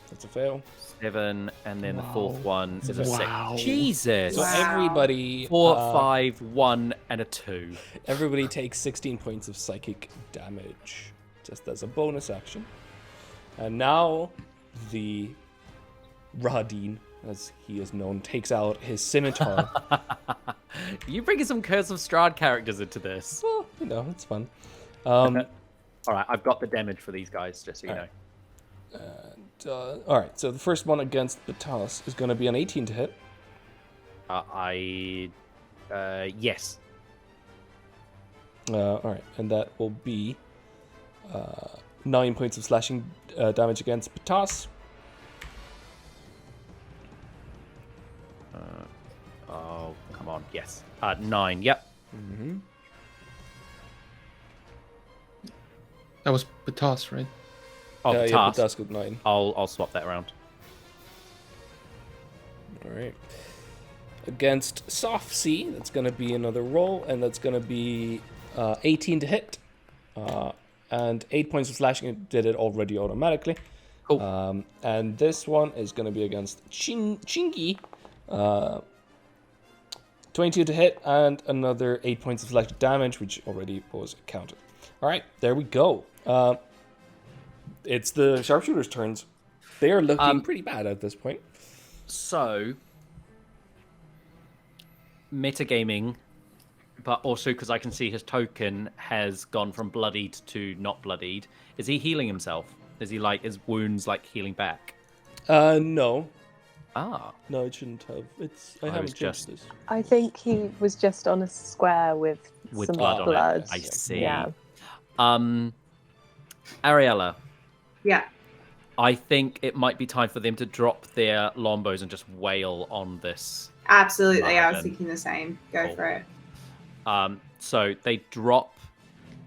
That's a fail. 7, and then the fourth one is a Wow. 6. Jesus. So Wow. everybody 4, 5, 1, and a 2. Everybody takes 16 points of psychic damage, just as a bonus action. And now the Rahadin, as he is known, takes out his scimitar. You bringing some Curse of Strahd characters into this. Well, you know, it's fun. All right, I've got the damage for these guys, just so you know. All right, so the first one against Batas is going to be an 18 to hit. Yes. All right, and that will be 9 points of slashing damage against Batas. Oh, come on. Yes. 9. Yep. That was Batas, right? Oh, Yeah, task. Batas got 9. I'll swap that around. All right. Against Soft C, that's going to be another roll, and that's going to be 18 to hit. And 8 points of slashing. It did it already automatically. Cool. And this one is going to be against Chingy. 22 to hit, and another 8 points of slashing damage, which already was counted. All right, there we go. It's the sharpshooters' turns. They are looking pretty bad at this point. So, metagaming, but also because I can see his token has gone from bloodied to not bloodied. Is he healing himself? Is he his wounds healing back? No. Ah. No, it shouldn't have. I haven't changed this. I think he was just on a square with some blood on it. I see. Yeah. Ariella, Yeah. I think it might be time for them to drop their longbows and just wail on this. Absolutely. I was Then. thinking the same. Go Cool. for it. So they drop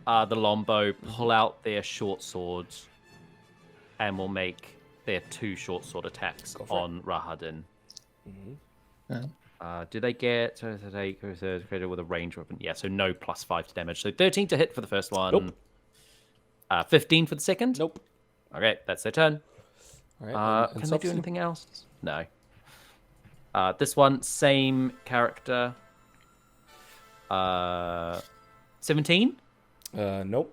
the longbow, pull out their short swords, and will make their 2 short sword attacks on Rahadin. Do they get created with a range weapon? Yeah, so no +5 to damage. So 13 to hit for the first one. Nope. 15 for the second. Nope. Okay, that's their turn. All right. Can they do anything else? No. This one, same character. 17? Nope.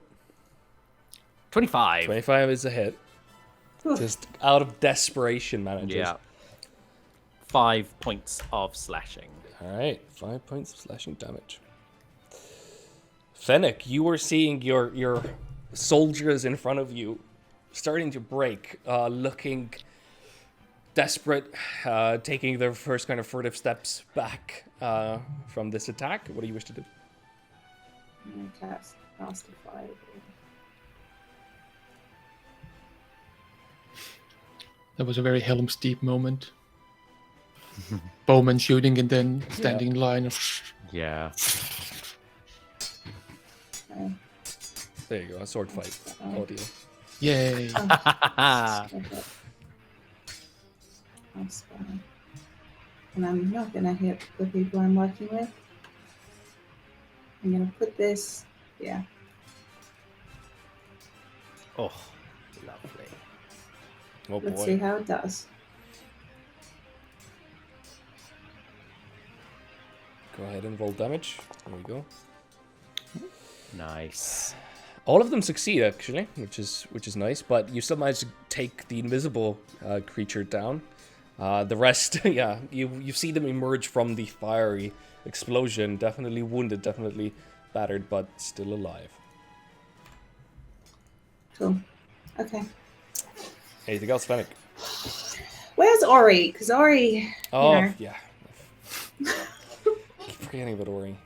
25. 25 is a hit. Just out of desperation, manages. Yeah. 5 points of slashing. All right, 5 points of slashing damage. Fennec, you were seeing your soldiers in front of you starting to break, looking desperate, taking their first kind of furtive steps back from this attack. What do you wish to do? I'm gonna cast a fireball. That was a very Helm's Deep moment. Bowman shooting and then standing in line. Yeah. Okay. There you go, a sword fight audio. Yay! That's fine. And I'm not gonna hit the people I'm working with. I'm gonna put this. Yeah. Oh, lovely. Oh boy. Let's see how it does. Go ahead and roll damage. There we go. Nice. All of them succeed actually, which is nice. But you still managed to take the invisible creature down. The rest, yeah, you see them emerge from the fiery explosion. Definitely wounded, definitely battered, but still alive. Cool. Okay. Anything else, Fennec? Where's Ori? Because Ori. Oh, you know. yeah. Keep forgetting about Ori.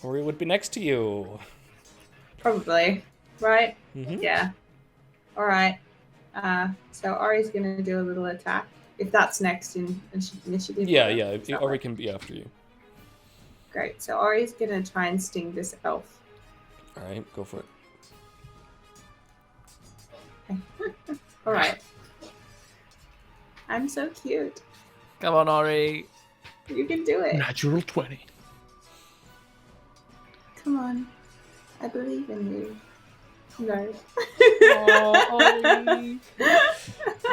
Ori would be next to you. Probably. Right? Mm-hmm. Yeah. All right. So Ari's going to do a little attack. If that's next in initiative. Yeah. Ori can be after you. Great. So Ari's going to try and sting this elf. All right, go for it. All right. I'm so cute. Come on, Ori. You can do it. Natural 20. Come on. I believe in you. No. Oh, Ori.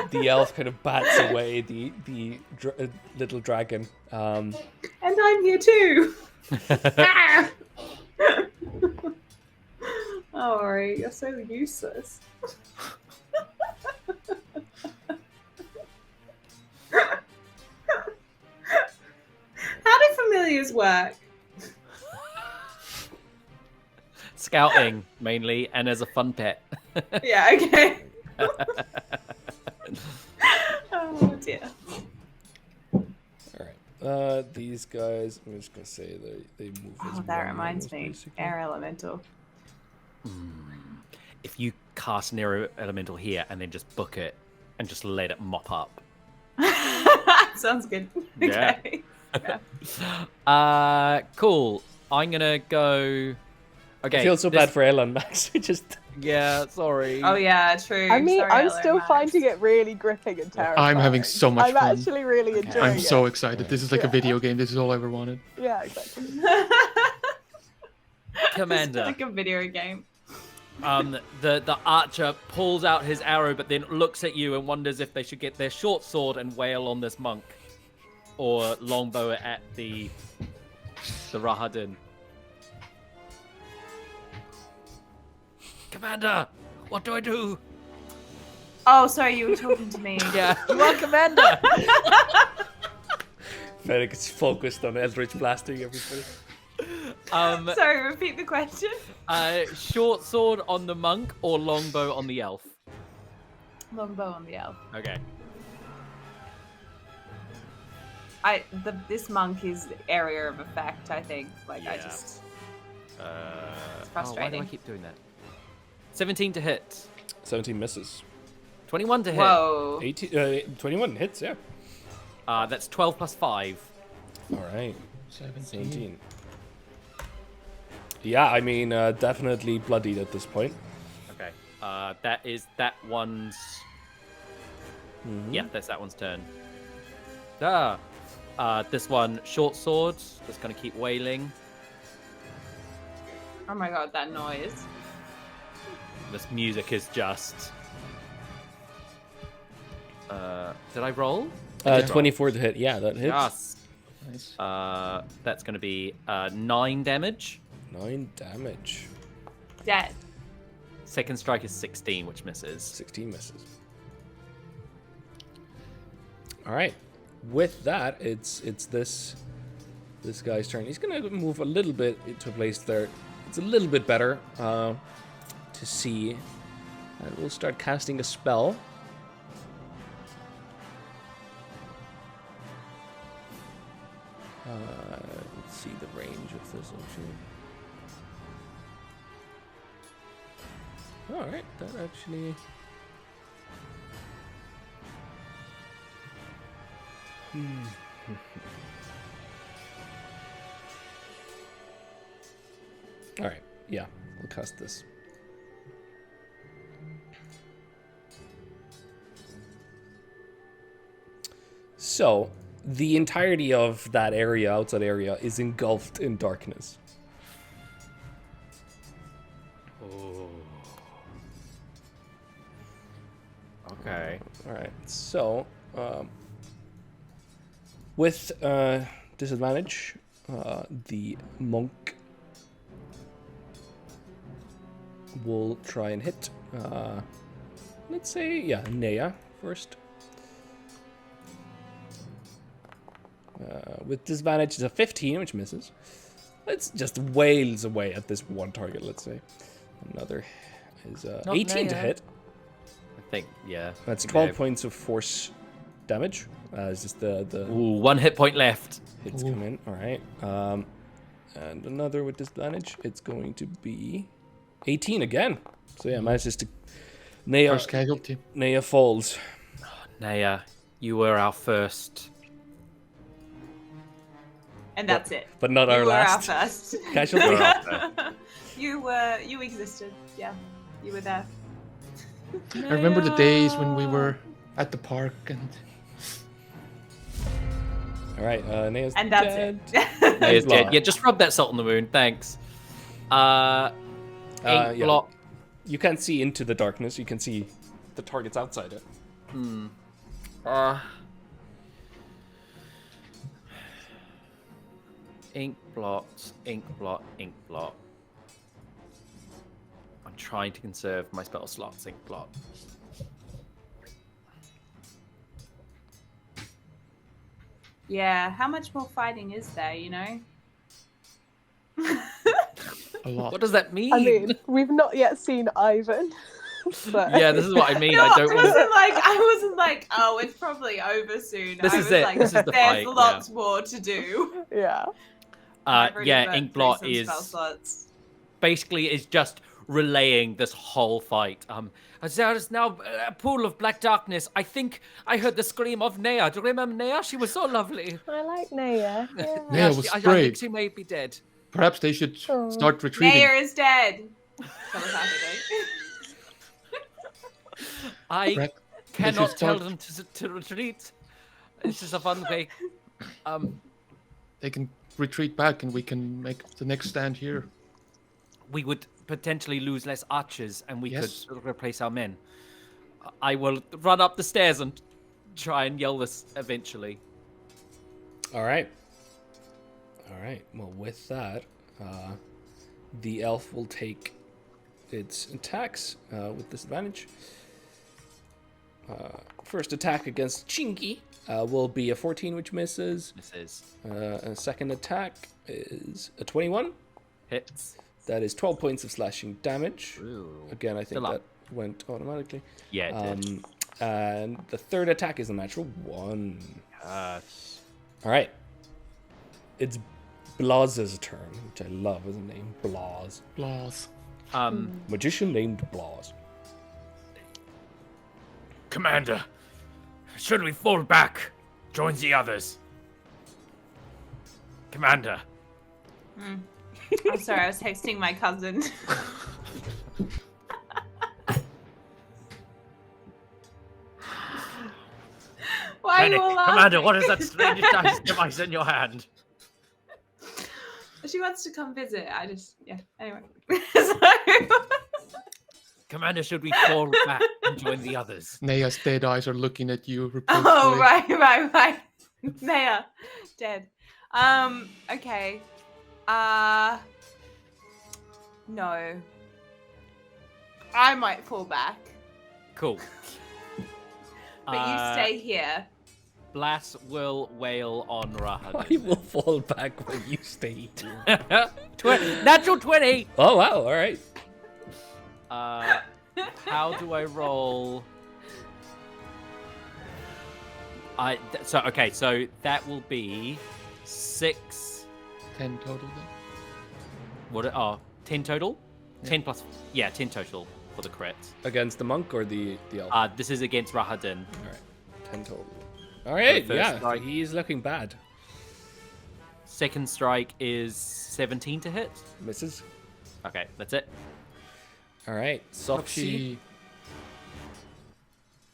The elf kind of bats away the little dragon. And I'm here too. Ah! Oh, Ori, you're so useless. How do familiars work? Scouting, mainly, and as a fun pet. Yeah, okay. Oh, dear. Alright. These guys, I'm just going to say they move as Oh, that one reminds almost, me. basically. Air elemental. If you cast an air elemental here and then just book it and just let it mop up. Sounds good. Yeah. Okay. Yeah. Cool. I'm gonna go. Okay. I feel so bad for Elon, Max. Yeah, sorry. Oh yeah, true. I mean, Sorry, I'm Ellen, still Max. finding it really gripping and terrifying. I'm having so much I'm fun. actually really enjoying I'm it. so excited. This is like a Yeah. video game. This is all I ever wanted. Yeah, exactly. Commander. It's like a video game. The archer pulls out his arrow, but then looks at you and wonders if they should get their short sword and wail on this monk, or longbow it at the Rahadin. Commander, what do I do? Oh, sorry, you were talking to me. Yeah, you are Commander. Fennec is focused on Eldritch blasting everybody. Sorry, repeat the question. Short sword on the monk or longbow on the elf? Longbow on the elf. Okay. This monk is area of effect, I think. Like, I Yeah. just... It's why do frustrating. I keep doing that? 17 to hit. 17 misses. 21 to hit. Whoa. 21 hits, yeah. That's 12 plus 5. All right. 17. 17. Yeah, I mean, definitely bloodied at this point. Okay. That one's... Yeah, that's that one's turn. This one, short sword. Just gonna keep wailing. Oh my god, that noise. This music is just... did I roll? 24 to hit. Yeah, that hits. Yes. Nice. That's gonna be 9 damage. 9 damage. Dead. Second strike is 16, which misses. 16 misses. All right. With that, it's this guy's turn. He's gonna move a little bit into a place there. It's a little bit better to see. And we'll start casting a spell. see the range of this actually. Alright, that actually... Alright, yeah, we'll cast this. So, the entirety of that area, outside area, is engulfed in darkness. Oh. Okay. Alright, so, with disadvantage, the monk will try and hit, let's say, yeah, Nea first. With disadvantage, it's a 15, which misses. It's just wails away at this one target, let's say. Another is 18 to hit. I think, yeah. That's 12 points of force damage. It's just the Ooh, 1 hit point left. hits come in. All right. And another with disadvantage. It's going to be 18 again. So yeah, manages to... Nea, First casualty. Nea falls. Nea, you were our first. And that's it. But not You our were last our first. casualty. You existed. Yeah, you were there. I remember the days when we were at the park and... All right, Nea's And that's dead. it. Nea's dead. Yeah, just rub that salt on the wound. Thanks. Ink block. You can't see into the darkness. You can see the targets outside it. Ink blocks, ink blot, ink blot. I'm trying to conserve my spell slots, ink blot. Yeah, how much more fighting is there, you know? A lot. What does that mean? I mean, we've not yet seen Ivan. But... Yeah, this is what I mean. No, I don't want I wasn't like, oh, it's probably over soon. This I is was it. like, This is the there's fight, lots more to do. Yeah. I've already yeah, burnt ink through blot some is spell slots. basically is just relaying this whole fight. There is now a pool of black darkness. I think I heard the scream of Nea. Do you remember Nea? She was so lovely. I like Nea. Yeah. Nea was I brave. think she may be dead. Perhaps they should Oh. start retreating. Nea is dead. Telepathically. I Perhaps they cannot should tell start- them to retreat. This is a fun way. They can retreat back and we can make the next stand here. We would potentially lose less archers and we Yes. could replace our men. I will run up the stairs and try and yell this eventually. All right. All right. Well, with that, the elf will take its attacks with disadvantage. First attack against Chinky will be a 14, which misses. Misses. And second attack is a 21. Hits. That is 12 points of slashing damage. Ooh. Again, I think Still that up. went automatically. Yeah, it did. And the third attack is a natural 1. Yes. All right. It's Blaz's turn, which I love as a name. Blaz. Blaz. Magician named Blaz. Commander, should we fall back? Join the others. Commander. I'm sorry, I was texting my cousin. Why are you all laughing? Commander, what is that strange dice device in your hand? She wants to come visit. Yeah. Anyway. Commander, should we fall back and join the others? Nea's dead eyes are looking at you reproachfully. Oh, right. Nea, dead. Okay. No. I might fall back, Cool. but you stay here. Blas will wail on Rahan. I will fall back when you stay here. Natural 20! Oh, wow. All right. How do I roll? So that will be 6 10 total then. What? 10 total? Yeah. 10 plus. Yeah, 10 total for the crit. Against the monk or the elf? This is against Rahadin. All right, 10 total. All right, first yeah, strike. he's looking bad. Second strike is 17 to hit. Misses. Okay, that's it. All right, Soxy.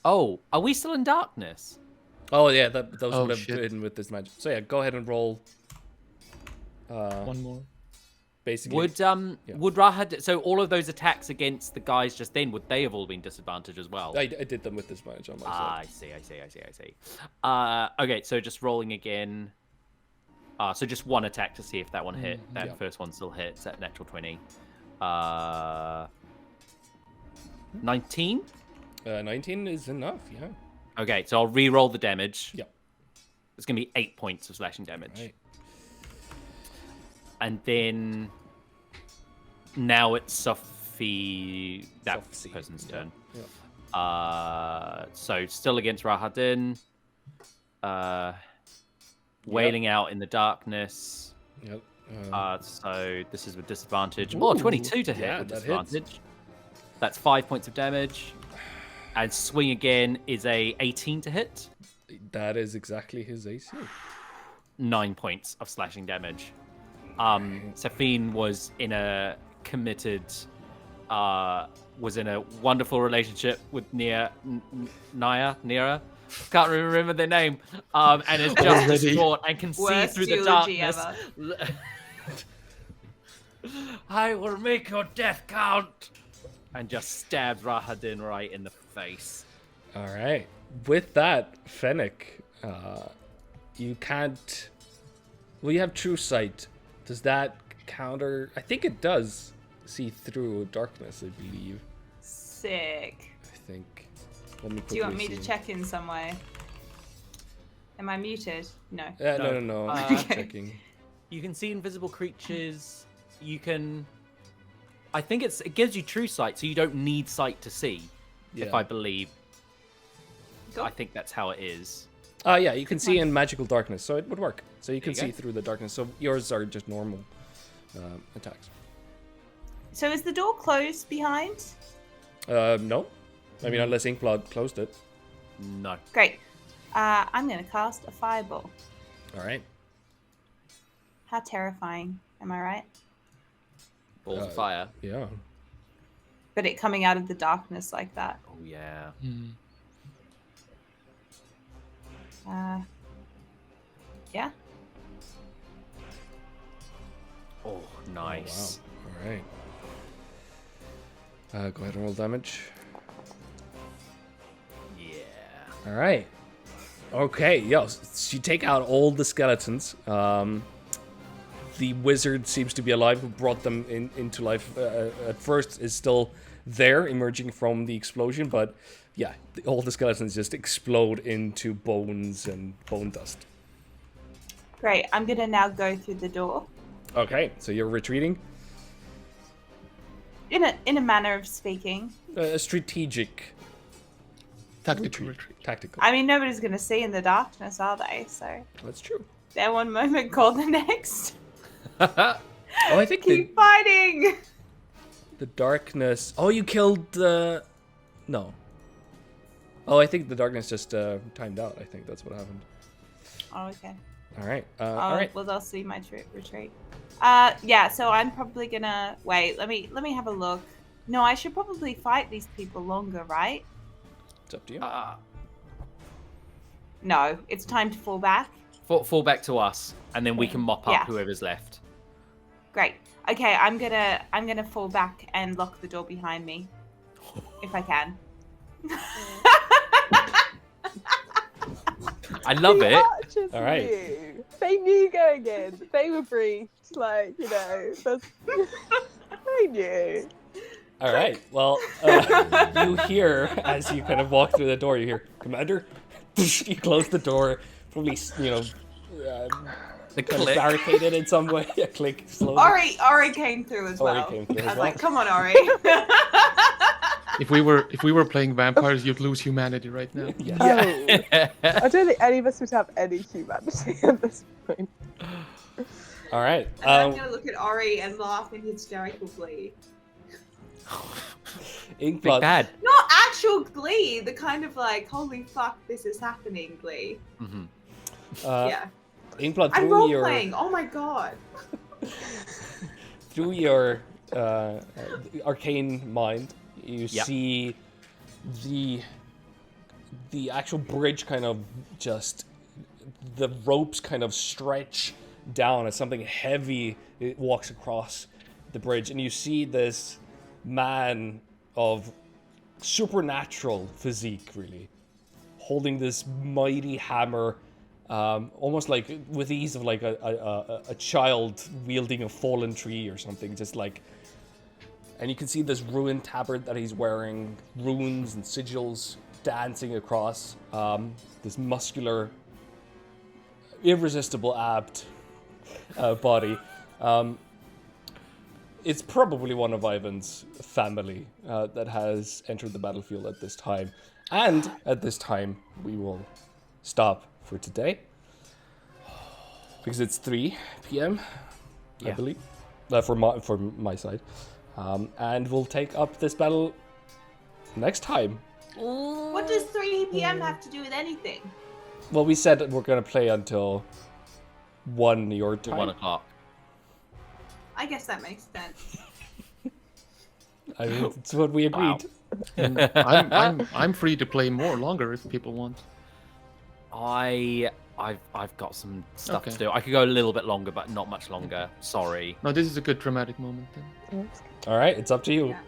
Oh, are we still in darkness? Oh yeah, those Oh, would have shit. been with this magic. So yeah, go ahead and roll. One more. Basically. Would Rahad? So all of those attacks against the guys just then, would they have all been disadvantaged as well? I did them with this magic on my side. I see. Okay, so just rolling again. So just one attack to see if that one hit. That first one still hits at natural 20. 19? 19 is enough, yeah. Okay, so I'll re-roll the damage. Yep. It's going to be 8 points of slashing damage. Right. And then now it's Sophie, that Sophie, person's yeah, turn. yeah. So still against Rahadin. Wailing out in the darkness. Yep. So this is with disadvantage. Oh, 22 to hit yeah, with that disadvantage. hits. That's 5 points of damage. And swing again is a 18 to hit. That is exactly his AC. 9 points of slashing damage. Safine was in a committed, was in a wonderful relationship with Nira. Can't remember their name. And is just distraught and can see Worst through the eulogy darkness. ever. I will make your death count. And just stabs Rahadin right in the face. All right. With that, Fennec, you can't. Well, you have true sight. Does that counter? I think it does see through darkness, I believe. Sick. I think. Let me Do you want me quickly to see. check in some way? Am I muted? No. No. I'm checking. You can see invisible creatures. You can. I think it gives you true sight, so you don't need sight to see. If Yeah. I believe. Cool. I think that's how it is. Yeah, you can see in magical darkness, so it would work. So you can There you see through the darkness. So yours are just normal attacks. So is the door closed behind? No. I mean, unless Inkblood closed it. No. Great. I'm going to cast a fireball. All right. How terrifying. Am I right? Balls of fire. Yeah. But it coming out of the darkness like that. Oh yeah. Yeah. Oh, nice. Oh, wow. All right. Go ahead and roll damage. Yeah. All right. Okay, so you take out all the skeletons. The wizard seems to be alive, who brought them into life. At first, is still there, emerging from the explosion, but yeah, all the skeletons just explode into bones and bone dust. Great. I'm going to now go through the door. Okay, so you're retreating. In a manner of speaking. Strategic. Tactical retreat. Tactical. I mean, nobody's going to see in the darkness, are they? So That's true. they're one moment, call the next. Oh, I think Keep fighting. the darkness. Oh, you killed the. No. Oh, I think the darkness just timed out. I think that's what happened. Oh, okay. All right. All right. Well, they'll see my retreat. Yeah. So I'm probably gonna wait. Let me have a look. No, I should probably fight these people longer, right? It's up to you. No, it's time to fall back. Fall back to us, and then we can mop up Yeah. whoever's left. Great. Okay, I'm gonna fall back and lock the door behind me, if I can. I love it. All right. Knew. They knew going in. They were briefed. Like, that's... They knew. All right. Well, you hear as you kind of walk through the door. You hear, "Commander." You close the door. Probably, The kind of click. barricaded in some way. A click slowly. Ori came through as Ori well. came through as I was well. like, come on, Ori. If we were playing vampires, you'd lose humanity right now. Yeah. Oh. I don't think any of us would have any humanity at this point. All right. And I'm going to look at Ori and laugh in hysterical glee. Inkblot. Big bad. Not actual glee, the kind of like, holy fuck, this is happening glee. Mm-hmm. Yeah. Inkblot, I'm role-playing, oh my god. Through your arcane mind, you see the actual bridge kind of just, the ropes kind of stretch down as something heavy walks across the bridge, and you see this man of supernatural physique, really, holding this mighty hammer, almost like with the ease of like a child wielding a fallen tree or something, just like. And you can see this ruined tabard that he's wearing, runes and sigils dancing across this muscular, irresistible, apt body. It's probably one of Ivan's family that has entered the battlefield at this time. And at this time, we will stop for today. Because it's 3 p.m., I believe, for my side. And we'll take up this battle next time. What does 3 p.m. have to do with anything? Well, we said that we're going to play until 1 your time. 1 o'clock. I guess that makes sense. I mean, it's what we agreed. Wow. I'm free to play longer if people want. I've got some stuff to do. I could go a little bit longer, but not much longer. Sorry. No, this is a good dramatic moment then. All right, it's up to you. Yeah.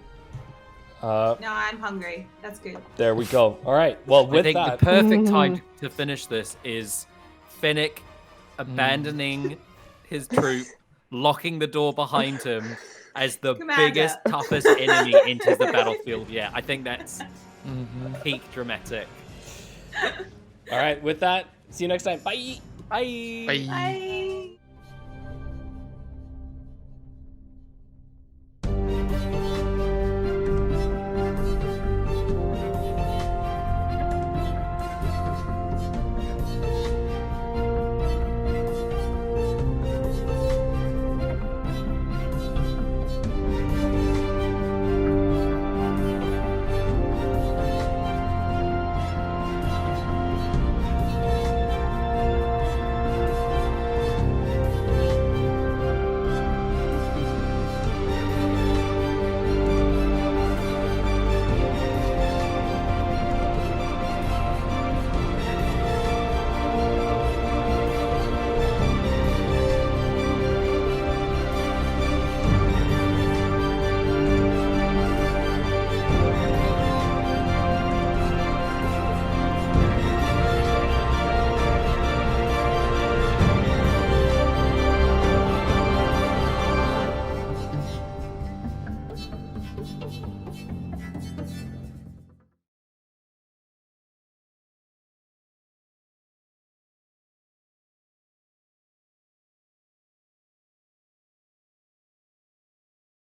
No, I'm hungry. That's good. There we go. All right. Well, with I think that, the perfect time to finish this is Finnick abandoning his troop, locking the door behind him as the biggest, toughest enemy enters the battlefield. Yeah, I think that's peak dramatic. All right. With that, see you next time. Bye. Bye. Bye. Bye.